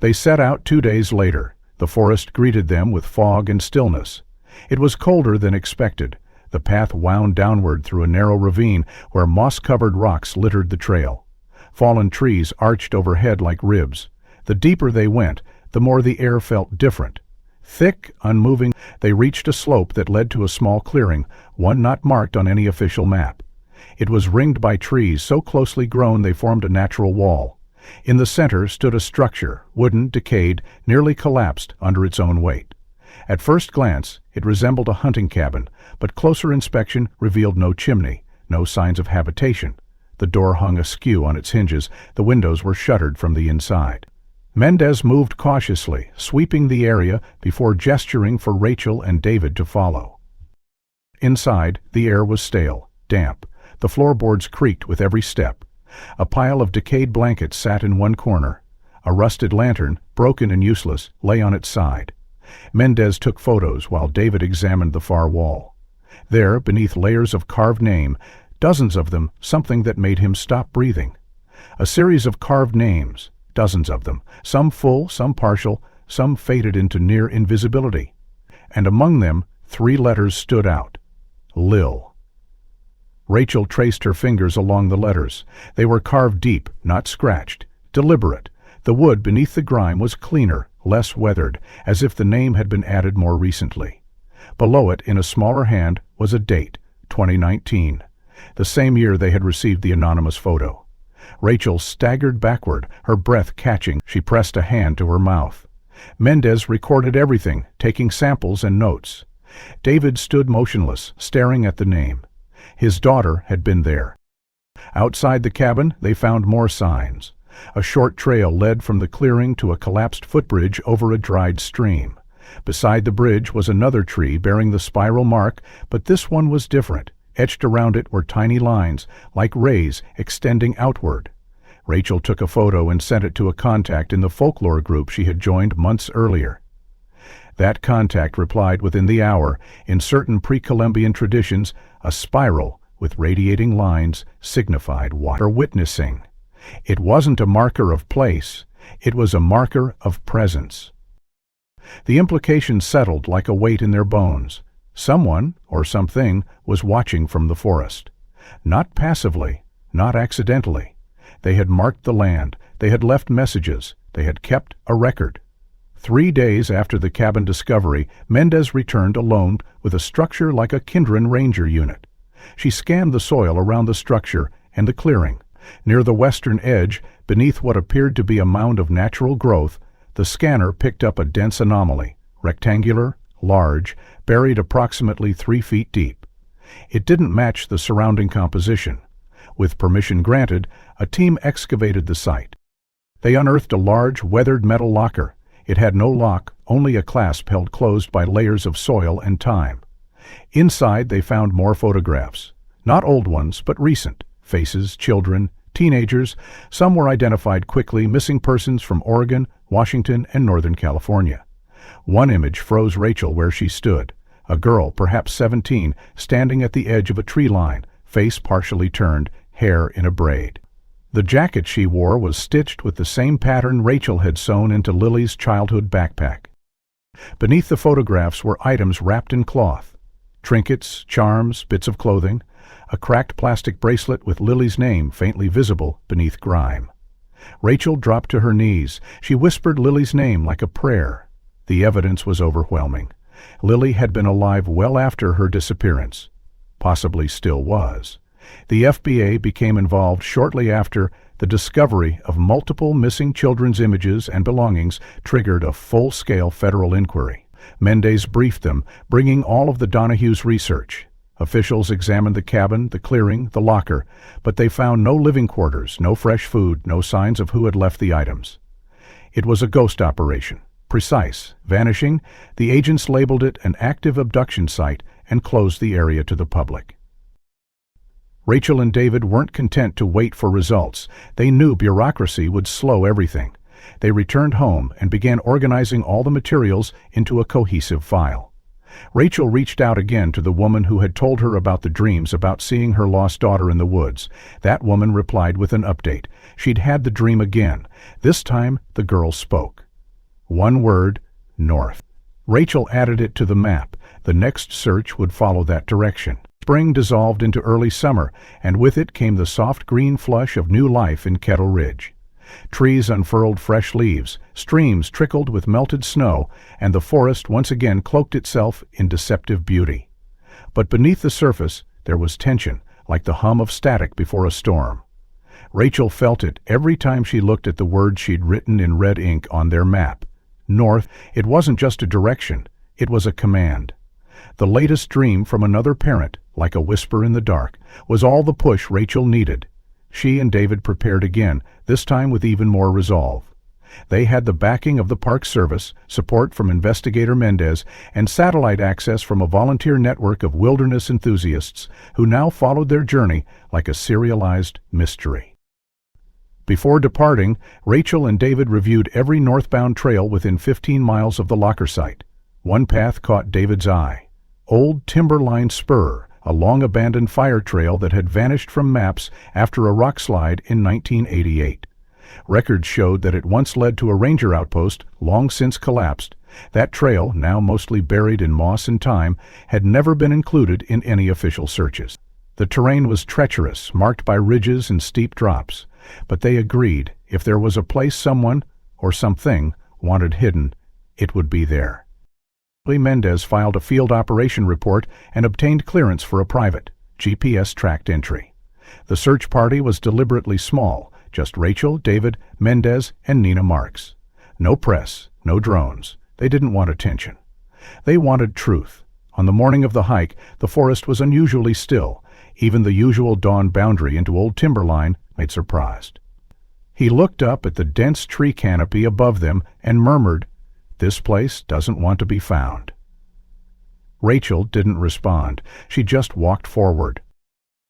Speaker 1: They set out 2 days later. The forest greeted them with fog and stillness. It was colder than expected, The path wound downward through a narrow ravine where moss-covered rocks littered the trail. Fallen trees arched overhead like ribs. The deeper they went, the more the air felt different. Thick, unmoving, they reached a slope that led to a small clearing, one not marked on any official map. It was ringed by trees so closely grown they formed a natural wall. In the center stood a structure, wooden, decayed, nearly collapsed under its own weight. At first glance, it resembled a hunting cabin, but closer inspection revealed no chimney, no signs of habitation. The door hung askew on its hinges, the windows were shuttered from the inside. Mendez moved cautiously, sweeping the area before gesturing for Rachel and David to follow. Inside, the air was stale, damp. The floorboards creaked with every step. A pile of decayed blankets sat in one corner. A rusted lantern, broken and useless, lay on its side. Mendez took photos while David examined the far wall. There, beneath layers of carved name, dozens of them, something that made him stop breathing. A series of carved names, dozens of them, some full, some partial, some faded into near invisibility. And among them, 3 letters stood out. Lil. Rachel traced her fingers along the letters. They were carved deep, not scratched, deliberate. The wood beneath the grime was cleaner, less weathered, as if the name had been added more recently. Below it, in a smaller hand, was a date, 2019, the same year they had received the anonymous photo. Rachel staggered backward, her breath catching. She pressed a hand to her mouth. Mendez recorded everything, taking samples and notes. David stood motionless, staring at the name. His daughter had been there. Outside the cabin, they found more signs. A short trail led from the clearing to a collapsed footbridge over a dried stream. Beside the bridge was another tree bearing the spiral mark, but this one was different. Etched around it were tiny lines, like rays, extending outward. Rachel took a photo and sent it to a contact in the folklore group she had joined months earlier. That contact replied within the hour. In certain pre-Columbian traditions, a spiral with radiating lines signified water witnessing. It wasn't a marker of place, it was a marker of presence. The implication settled like a weight in their bones. Someone, or something, was watching from the forest. Not passively, not accidentally. They had marked the land, they had left messages, they had kept a record. 3 days after the cabin discovery, Mendez returned alone with a structure like a Kindred Ranger unit. She scanned the soil around the structure and the clearing. Near the western edge, beneath what appeared to be a mound of natural growth, the scanner picked up a dense anomaly, rectangular, large, buried approximately 3 feet deep. It didn't match the surrounding composition. With permission granted, a team excavated the site. They unearthed a large, weathered metal locker. It had no lock, only a clasp held closed by layers of soil and time. Inside, they found more photographs. Not old ones, but recent. Faces, children, teenagers. Some were identified quickly, missing persons from Oregon, Washington, and Northern California. One image froze Rachel where she stood. A girl, perhaps 17, standing at the edge of a tree line, face partially turned, hair in a braid. The jacket she wore was stitched with the same pattern Rachel had sewn into Lily's childhood backpack. Beneath the photographs were items wrapped in cloth. Trinkets, charms, bits of clothing. A cracked plastic bracelet with Lily's name faintly visible beneath grime. Rachel dropped to her knees. She whispered Lily's name like a prayer. The evidence was overwhelming. Lily had been alive well after her disappearance. Possibly still was. The FBI became involved shortly after. The discovery of multiple missing children's images and belongings triggered a full-scale federal inquiry. Mendez briefed them, bringing all of the Donahue's research. Officials examined the cabin, the clearing, the locker, but they found no living quarters, no fresh food, no signs of who had left the items. It was a ghost operation. Precise, vanishing, the agents labeled it an active abduction site and closed the area to the public. Rachel and David weren't content to wait for results. They knew bureaucracy would slow everything. They returned home and began organizing all the materials into a cohesive file. Rachel reached out again to the woman who had told her about the dreams about seeing her lost daughter in the woods. That woman replied with an update. She'd had the dream again. This time, the girl spoke. One word, north. Rachel added it to the map. The next search would follow that direction. Spring dissolved into early summer, and with it came the soft green flush of new life in Kettle Ridge. Trees unfurled fresh leaves, streams trickled with melted snow, and the forest once again cloaked itself in deceptive beauty. But beneath the surface, there was tension, like the hum of static before a storm. Rachel felt it every time she looked at the words she'd written in red ink on their map. North. It wasn't just a direction, it was a command. The latest dream from another parent, like a whisper in the dark, was all the push Rachel needed. She and David prepared again, this time with even more resolve. They had the backing of the Park Service, support from Investigator Mendez, and satellite access from a volunteer network of wilderness enthusiasts who now followed their journey like a serialized mystery. Before departing, Rachel and David reviewed every northbound trail within 15 miles of the locker site. One path caught David's eye. Old Timberline Spur, a long-abandoned fire trail that had vanished from maps after a rock slide in 1988. Records showed that it once led to a ranger outpost, long since collapsed. That trail, now mostly buried in moss and thyme, had never been included in any official searches. The terrain was treacherous, marked by ridges and steep drops. But they agreed, if there was a place someone, or something, wanted hidden, it would be there. Mendez filed a field operation report and obtained clearance for a private, GPS-tracked entry. The search party was deliberately small, just Rachel, David, Mendez, and Nina Marks. No press, no drones. They didn't want attention. They wanted truth. On the morning of the hike, the forest was unusually still. Even the usual dawn boundary into Old Timberline made surprised. He looked up at the dense tree canopy above them and murmured, "This place doesn't want to be found." Rachel didn't respond. She just walked forward.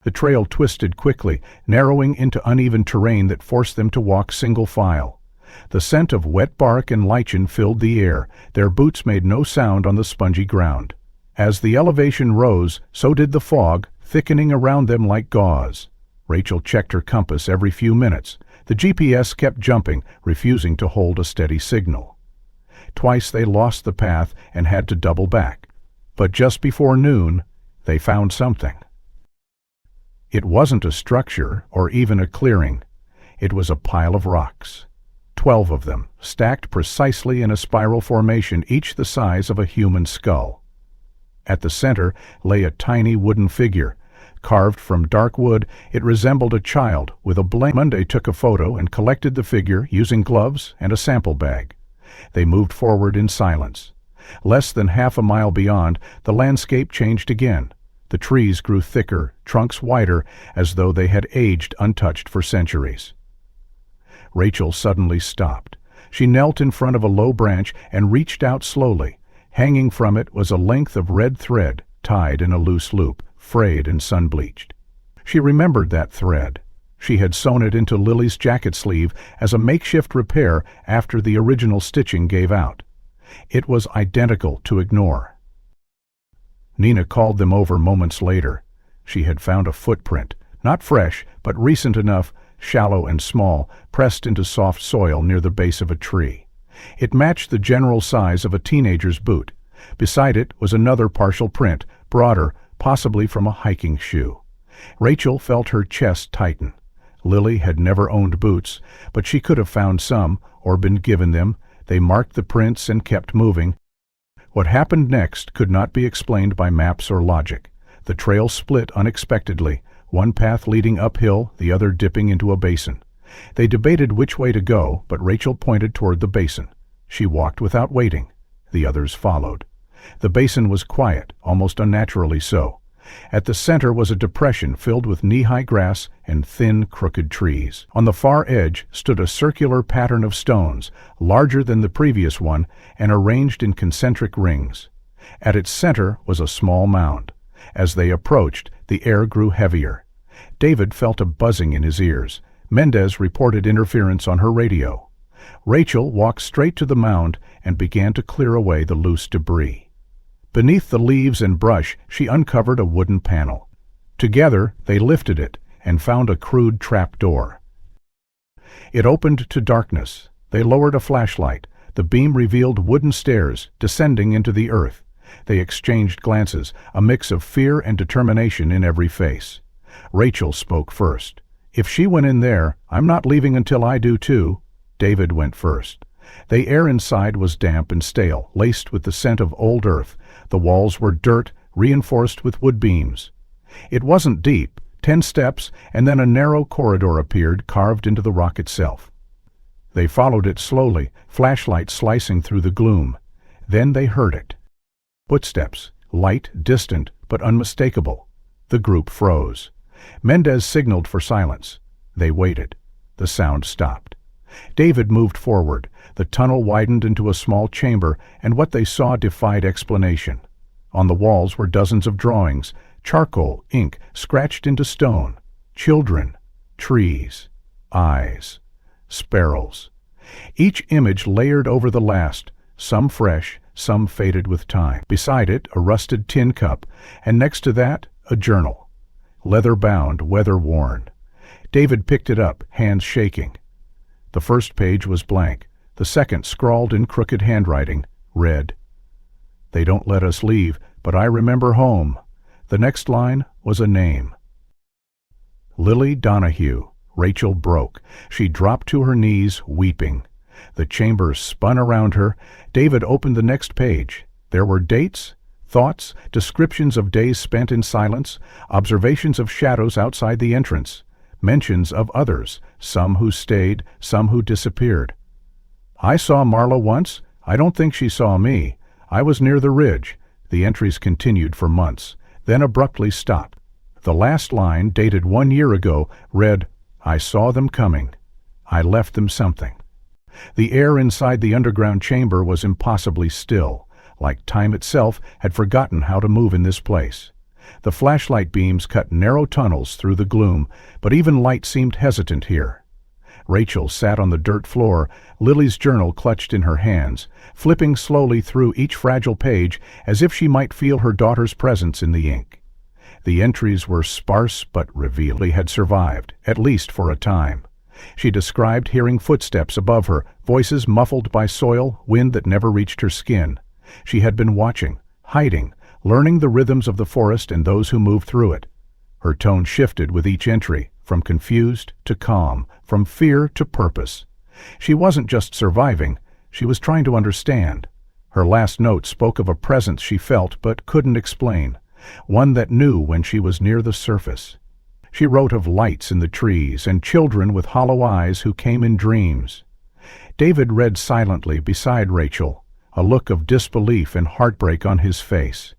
Speaker 1: The trail twisted quickly, narrowing into uneven terrain that forced them to walk single file. The scent of wet bark and lichen filled the air. Their boots made no sound on the spongy ground. As the elevation rose, so did the fog, thickening around them like gauze. Rachel checked her compass every few minutes. The GPS kept jumping, refusing to hold a steady signal. Twice they lost the path and had to double back. But just before noon, they found something. It wasn't a structure or even a clearing. It was a pile of rocks. 12 of them, stacked precisely in a spiral formation, each the size of a human skull. At the center lay a tiny wooden figure. Carved from dark wood, it resembled a child with a blanket. Monday took a photo and collected the figure using gloves and a sample bag. They moved forward in silence. Less than half a mile beyond, the landscape changed again. The trees grew thicker, trunks wider, as though they had aged untouched for centuries. Rachel suddenly stopped. She knelt in front of a low branch and reached out slowly. Hanging from it was a length of red thread, tied in a loose loop, frayed and sun-bleached. She remembered that thread. She had sewn it into Lily's jacket sleeve as a makeshift repair after the original stitching gave out. It was identical to Ignore. Nina called them over moments later. She had found a footprint, not fresh, but recent enough, shallow and small, pressed into soft soil near the base of a tree. It matched the general size of a teenager's boot. Beside it was another partial print, broader, possibly from a hiking shoe. Rachel felt her chest tighten. Lily had never owned boots, but she could have found some, or been given them. They marked the prints and kept moving. What happened next could not be explained by maps or logic. The trail split unexpectedly, one path leading uphill, the other dipping into a basin. They debated which way to go, but Rachel pointed toward the basin. She walked without waiting. The others followed. The basin was quiet, almost unnaturally so. At the center was a depression filled with knee-high grass and thin, crooked trees. On the far edge stood a circular pattern of stones, larger than the previous one and arranged in concentric rings. At its center was a small mound. As they approached, the air grew heavier. David felt a buzzing in his ears. Mendez reported interference on her radio. Rachel walked straight to the mound and began to clear away the loose debris. Beneath the leaves and brush, she uncovered a wooden panel. Together, they lifted it and found a crude trap door. It opened to darkness. They lowered a flashlight. The beam revealed wooden stairs descending into the earth. They exchanged glances, a mix of fear and determination in every face. Rachel spoke first. "If she went in there, I'm not leaving until I do too." David went first. The air inside was damp and stale, laced with the scent of old earth. The walls were dirt, reinforced with wood beams. It wasn't deep. 10 steps, and then a narrow corridor appeared, carved into the rock itself. They followed it slowly, flashlight slicing through the gloom. Then they heard it. Footsteps, light, distant, but unmistakable. The group froze. Mendez signaled for silence. They waited. The sound stopped. David moved forward. The tunnel widened into a small chamber, and what they saw defied explanation. On the walls were dozens of drawings, charcoal, ink, scratched into stone. Children, trees, eyes, sparrows. Each image layered over the last, some fresh, some faded with time. Beside it, a rusted tin cup, and next to that, a journal. Leather-bound, weather-worn. David picked it up, hands shaking. The first page was blank. The second, scrawled in crooked handwriting, read, "They don't let us leave, but I remember home." The next line was a name. Lily Donahue. Rachel broke. She dropped to her knees, weeping. The chamber spun around her. David opened the next page. There were dates, thoughts, descriptions of days spent in silence, observations of shadows outside the entrance, mentions of others, some who stayed, some who disappeared. "I saw Marla once. I don't think she saw me. I was near the ridge." The entries continued for months, then abruptly stopped. The last line, dated 1 year ago, read, "I saw them coming. I left them something." The air inside the underground chamber was impossibly still, like time itself had forgotten how to move in this place. The flashlight beams cut narrow tunnels through the gloom, but even light seemed hesitant here. Rachel sat on the dirt floor, Lily's journal clutched in her hands, flipping slowly through each fragile page as if she might feel her daughter's presence in the ink. The entries were sparse but revealing. Lily had survived, at least for a time. She described hearing footsteps above her, voices muffled by soil, wind that never reached her skin. She had been watching, hiding, learning the rhythms of the forest and those who moved through it. Her tone shifted with each entry, from confused to calm, from fear to purpose. She wasn't just surviving, she was trying to understand. Her last note spoke of a presence she felt but couldn't explain, one that knew when she was near the surface. She wrote of lights in the trees and children with hollow eyes who came in dreams. David read silently beside Rachel, a look of disbelief and heartbreak on his face.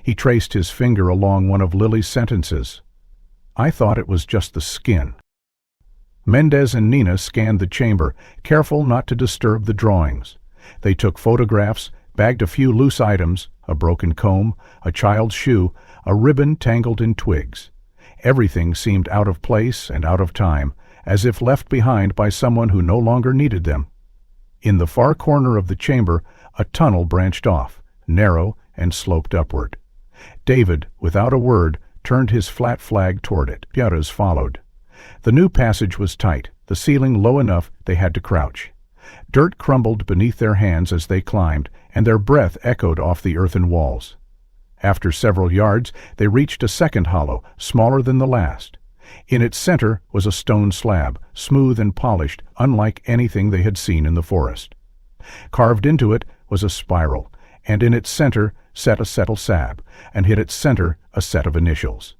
Speaker 1: He traced his finger along one of Lily's sentences. "I thought it was just the skin." Mendez and Nina scanned the chamber, careful not to disturb the drawings. They took photographs, bagged a few loose items, a broken comb, a child's shoe, a ribbon tangled in twigs. Everything seemed out of place and out of time, as if left behind by someone who no longer needed them. In the far corner of the chamber, a tunnel branched off, narrow and sloped upward. David, without a word, turned his flat flag toward it. The others followed. The new passage was tight, the ceiling low enough they had to crouch. Dirt crumbled beneath their hands as they climbed, and their breath echoed off the earthen walls. After several yards, they reached a second hollow, smaller than the last. In its center was a stone slab, smooth and polished, unlike anything they had seen in the forest. Carved into it was a spiral, and in its center sat a settle slab, and in its center a set of initials.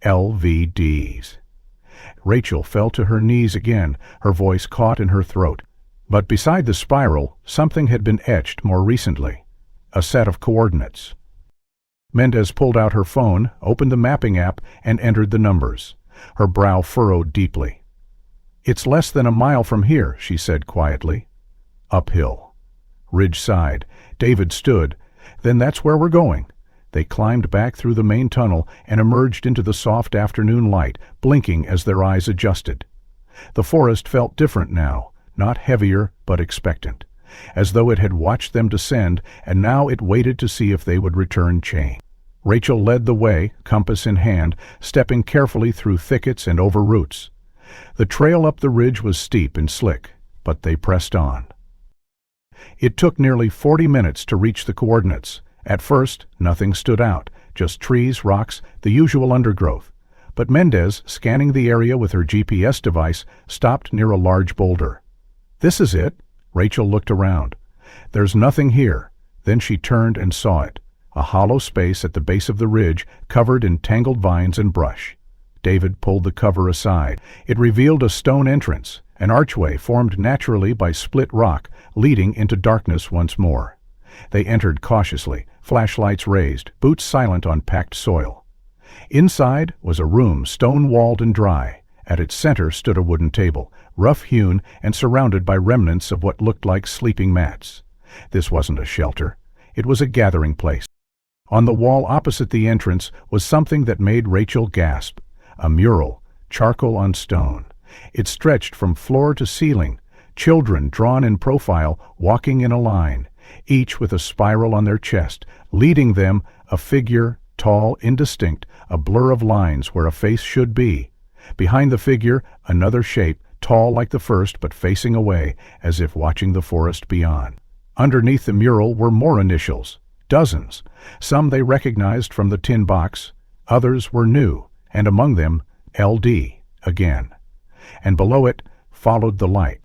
Speaker 1: LVDs. Rachel fell to her knees again, her voice caught in her throat. But beside the spiral, something had been etched more recently. A set of coordinates. Mendez pulled out her phone, opened the mapping app, and entered the numbers. Her brow furrowed deeply. "It's less than a mile from here," she said quietly. "Uphill." Ridge sighed. David stood. "Then that's where we're going." They climbed back through the main tunnel and emerged into the soft afternoon light, blinking as their eyes adjusted. The forest felt different now, not heavier but expectant, as though it had watched them descend, and now it waited to see if they would return changed. Rachel led the way, compass in hand, stepping carefully through thickets and over roots. The trail up the ridge was steep and slick, but they pressed on. It took nearly 40 minutes to reach the coordinates. At first, nothing stood out, just trees, rocks, the usual undergrowth. But Mendez, scanning the area with her GPS device, stopped near a large boulder. "This is it." Rachel looked around. "There's nothing here." Then she turned and saw it, a hollow space at the base of the ridge covered in tangled vines and brush. David pulled the cover aside. It revealed a stone entrance, an archway formed naturally by split rock, leading into darkness once more. They entered cautiously, flashlights raised, boots silent on packed soil. Inside was a room stone-walled and dry. At its center stood a wooden table, rough-hewn and surrounded by remnants of what looked like sleeping mats. This wasn't a shelter. It was a gathering place. On the wall opposite the entrance was something that made Rachel gasp. A mural, charcoal on stone. It stretched from floor to ceiling, children drawn in profile, walking in a line, each with a spiral on their chest, leading them a figure, tall, indistinct, a blur of lines where a face should be. Behind the figure, another shape, tall like the first but facing away, as if watching the forest beyond. Underneath the mural were more initials, dozens. Some they recognized from the tin box, others were new, and among them, LD, again. And below it followed the light.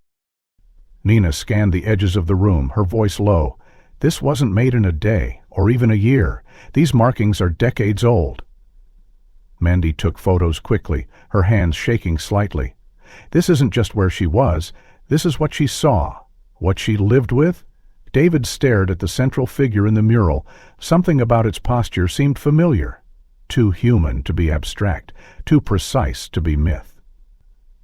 Speaker 1: Nina scanned the edges of the room, her voice low. "This wasn't made in a day, or even a year. These markings are decades old." Mandy took photos quickly, her hands shaking slightly. "This isn't just where she was. This is what she saw, what she lived with." David stared at the central figure in the mural. Something about its posture seemed familiar. Too human to be abstract, too precise to be myth.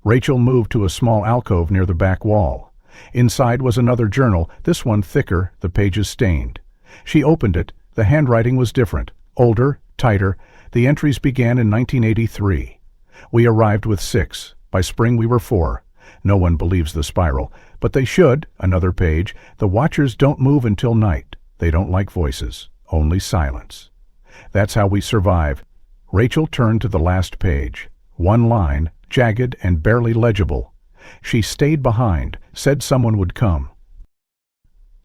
Speaker 1: Rachel moved to a small alcove near the back wall. Inside was another journal, this one thicker, the pages stained. She opened it. The handwriting was different, older, tighter. The entries began in 1983. "We arrived with 6. By spring we were 4. No one believes the spiral, but they should." Another page. "The watchers don't move until night. They don't like voices, only silence. That's how we survive." Rachel turned to the last page. One line, jagged and barely legible. "She stayed behind, said someone would come."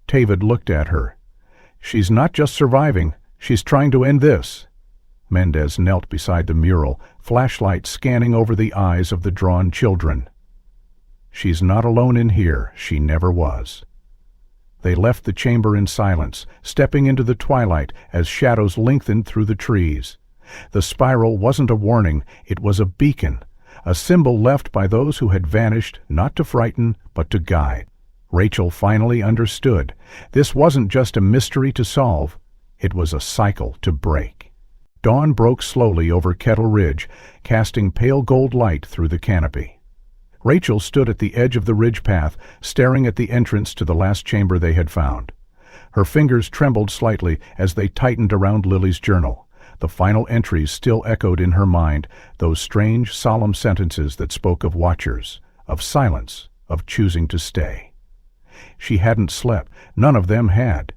Speaker 1: David looked at her. "She's not just surviving, she's trying to end this." Mendez knelt beside the mural, flashlight scanning over the eyes of the drawn children. "She's not alone in here, she never was." They left the chamber in silence, stepping into the twilight as shadows lengthened through the trees. The spiral wasn't a warning, it was a beacon, a symbol left by those who had vanished, not to frighten, but to guide. Rachel finally understood. This wasn't just a mystery to solve, it was a cycle to break. Dawn broke slowly over Kettle Ridge, casting pale gold light through the canopy. Rachel stood at the edge of the ridge path, staring at the entrance to the last chamber they had found. Her fingers trembled slightly as they tightened around Lily's journal. The final entries still echoed in her mind, those strange, solemn sentences that spoke of watchers, of silence, of choosing to stay. She hadn't slept. None of them had.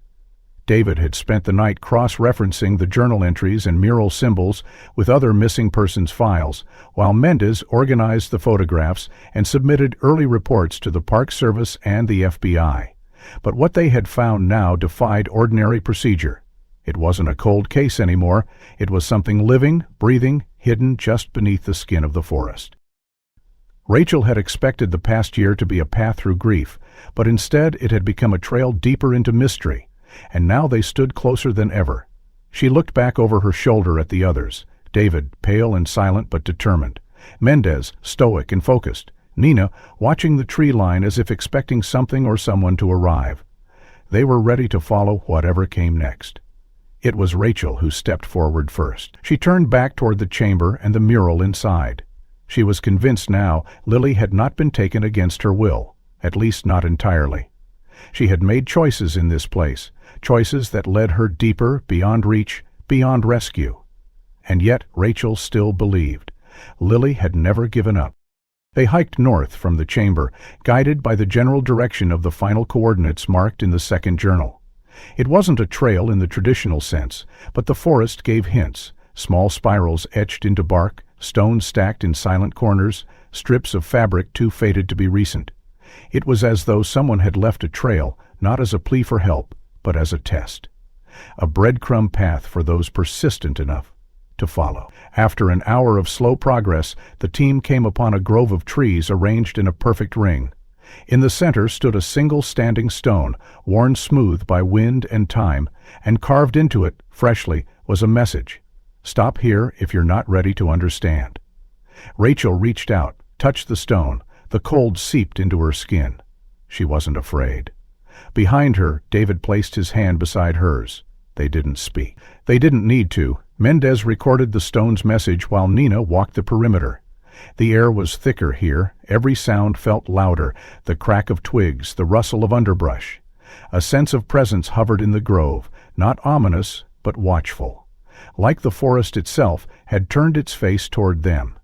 Speaker 1: David had spent the night cross-referencing the journal entries and mural symbols with other missing persons files, while Mendez organized the photographs and submitted early reports to the Park Service and the FBI. But what they had found now defied ordinary procedure. It wasn't a cold case anymore. It was something living, breathing, hidden just beneath the skin of the forest. Rachel had expected the past year to be a path through grief, but instead it had become a trail deeper into mystery. And now they stood closer than ever. She looked back over her shoulder at the others. David, pale and silent but determined. Mendez, stoic and focused. Nina, watching the tree line as if expecting something or someone to arrive. They were ready to follow whatever came next. It was Rachel who stepped forward first. She turned back toward the chamber and the mural inside. She was convinced now Lily had not been taken against her will, at least not entirely. She had made choices in this place, choices that led her deeper, beyond reach, beyond rescue. And yet Rachel still believed. Lily had never given up. They hiked north from the chamber, guided by the general direction of the final coordinates marked in the second journal. It wasn't a trail in the traditional sense, but the forest gave hints, small spirals etched into bark, stones stacked in silent corners, strips of fabric too faded to be recent. It was as though someone had left a trail, not as a plea for help, but as a test. A breadcrumb path for those persistent enough to follow. After an hour of slow progress, the team came upon a grove of trees arranged in a perfect ring. In the center stood a single standing stone, worn smooth by wind and time, and carved into it, freshly, was a message. "Stop here if you're not ready to understand." Rachel reached out, touched the stone. The cold seeped into her skin. She wasn't afraid. Behind her, David placed his hand beside hers. They didn't speak. They didn't need to. Mendez recorded the stone's message while Nina walked the perimeter. The air was thicker here. Every sound felt louder, the crack of twigs, the rustle of underbrush. A sense of presence hovered in the grove, not ominous, but watchful. Like the forest itself, had turned its face toward them.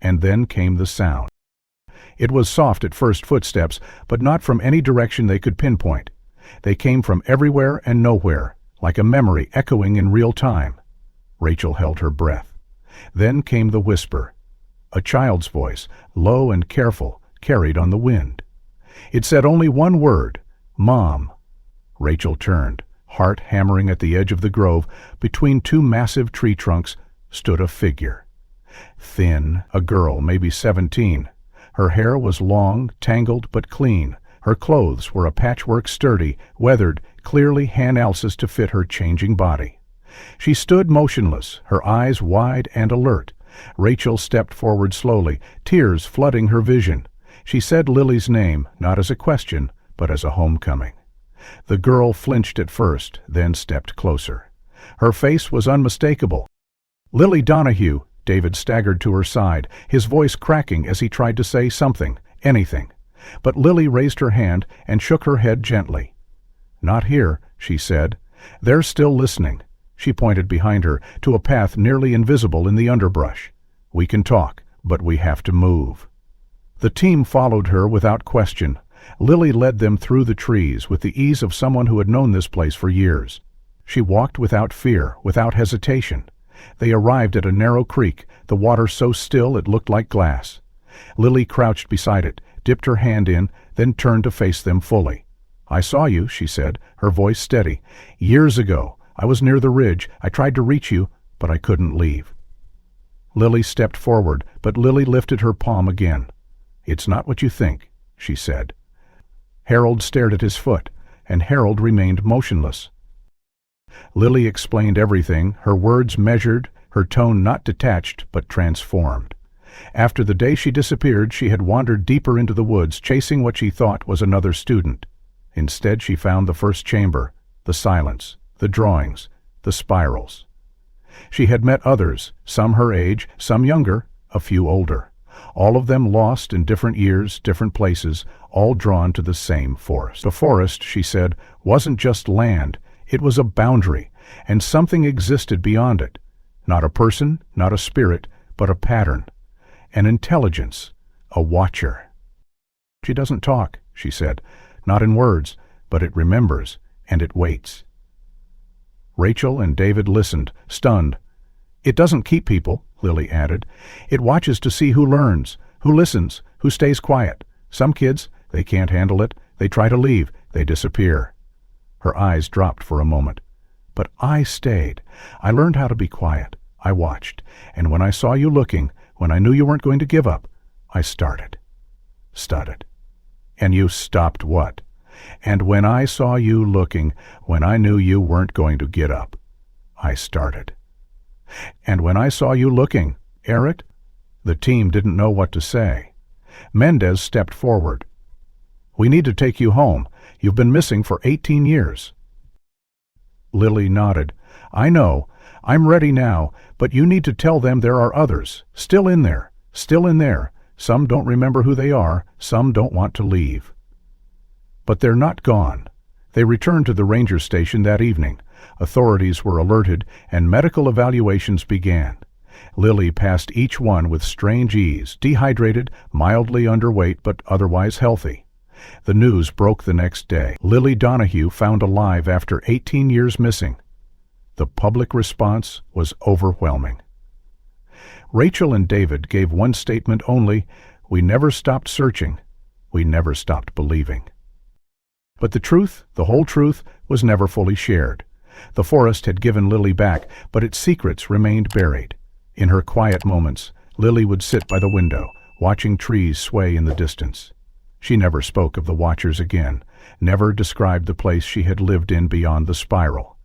Speaker 1: And then came the sound. It was soft at first, footsteps, but not from any direction they could pinpoint. They came from everywhere and nowhere, like a memory echoing in real time. Rachel held her breath. Then came the whisper. A child's voice, low and careful, carried on the wind. It said only one word, "Mom." Rachel turned. Heart hammering at the edge of the grove, between two massive tree trunks, stood a figure. Thin, a girl, maybe 17. Her hair was long, tangled, but clean. Her clothes were a patchwork, sturdy, weathered, clearly Han Elsa's to fit her changing body. She stood motionless, her eyes wide and alert. Rachel stepped forward slowly, tears flooding her vision. She said Lily's name, not as a question, but as a homecoming. The girl flinched at first, then stepped closer. Her face was unmistakable. "Lily Donahue." David staggered to her side, his voice cracking as he tried to say something, anything. But Lily raised her hand and shook her head gently. "Not here," she said. "They're still listening." She pointed behind her, to a path nearly invisible in the underbrush. "We can talk, but we have to move." The team followed her without question. Lily led them through the trees with the ease of someone who had known this place for years. She walked without fear, without hesitation. They arrived at a narrow creek, the water so still it looked like glass. Lily crouched beside it, dipped her hand in, then turned to face them fully. "I saw you," she said, her voice steady. "Years ago. I was near the ridge. I tried to reach you, but I couldn't leave." Lily stepped forward, but Lily lifted her palm again. "It's not what you think," she said. Harold stared at his foot, and Harold remained motionless. Lily explained everything, her words measured, her tone not detached but transformed. After the day she disappeared, she had wandered deeper into the woods, chasing what she thought was another student. Instead, she found the first chamber, the silence, the drawings, the spirals. She had met others, some her age, some younger, a few older. All of them lost in different years, different places, all drawn to the same forest. The forest, she said, wasn't just land. It was a boundary, and something existed beyond it. Not a person, not a spirit, but a pattern. An intelligence, a watcher. "She doesn't talk," she said, "not in words, but it remembers, and it waits." Rachel and David listened, stunned. "It doesn't keep people," Lily added. "It watches to see who learns, who listens, who stays quiet. Some kids, they can't handle it. They try to leave. They disappear." Her eyes dropped for a moment. "But I stayed. I learned how to be quiet. I watched. And when I saw you looking, when I knew you weren't going to give up, I started." Studded. "And you stopped what?" "And when I saw you looking, when I knew you weren't going to get up, I started." "And when I saw you looking, Eric?" The team didn't know what to say. Mendez stepped forward. "We need to take you home. You've been missing for 18 years. Lily nodded. "I know. I'm ready now, but you need to tell them there are others, still in there, still in there. Some don't remember who they are, some don't want to leave." But they're not gone. They returned to the ranger station that evening. Authorities were alerted, and medical evaluations began. Lily passed each one with strange ease, dehydrated, mildly underweight, but otherwise healthy. The news broke the next day. Lily Donahue found alive after 18 years missing. The public response was overwhelming. Rachel and David gave one statement only: "We never stopped searching. We never stopped believing." But the truth, the whole truth, was never fully shared. The forest had given Lily back, but its secrets remained buried. In her quiet moments, Lily would sit by the window, watching trees sway in the distance. She never spoke of the watchers again, never described the place she had lived in beyond the spiral.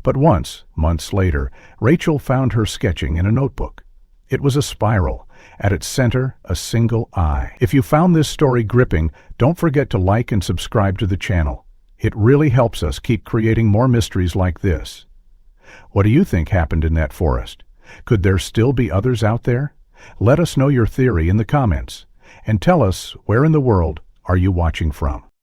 Speaker 1: But once, months later, Rachel found her sketching in a notebook. It was a spiral. At its center, a single eye. If you found this story gripping, don't forget to like and subscribe to the channel. It really helps us keep creating more mysteries like this. What do you think happened in that forest? Could there still be others out there? Let us know your theory in the comments. And tell us, where in the world are you watching from?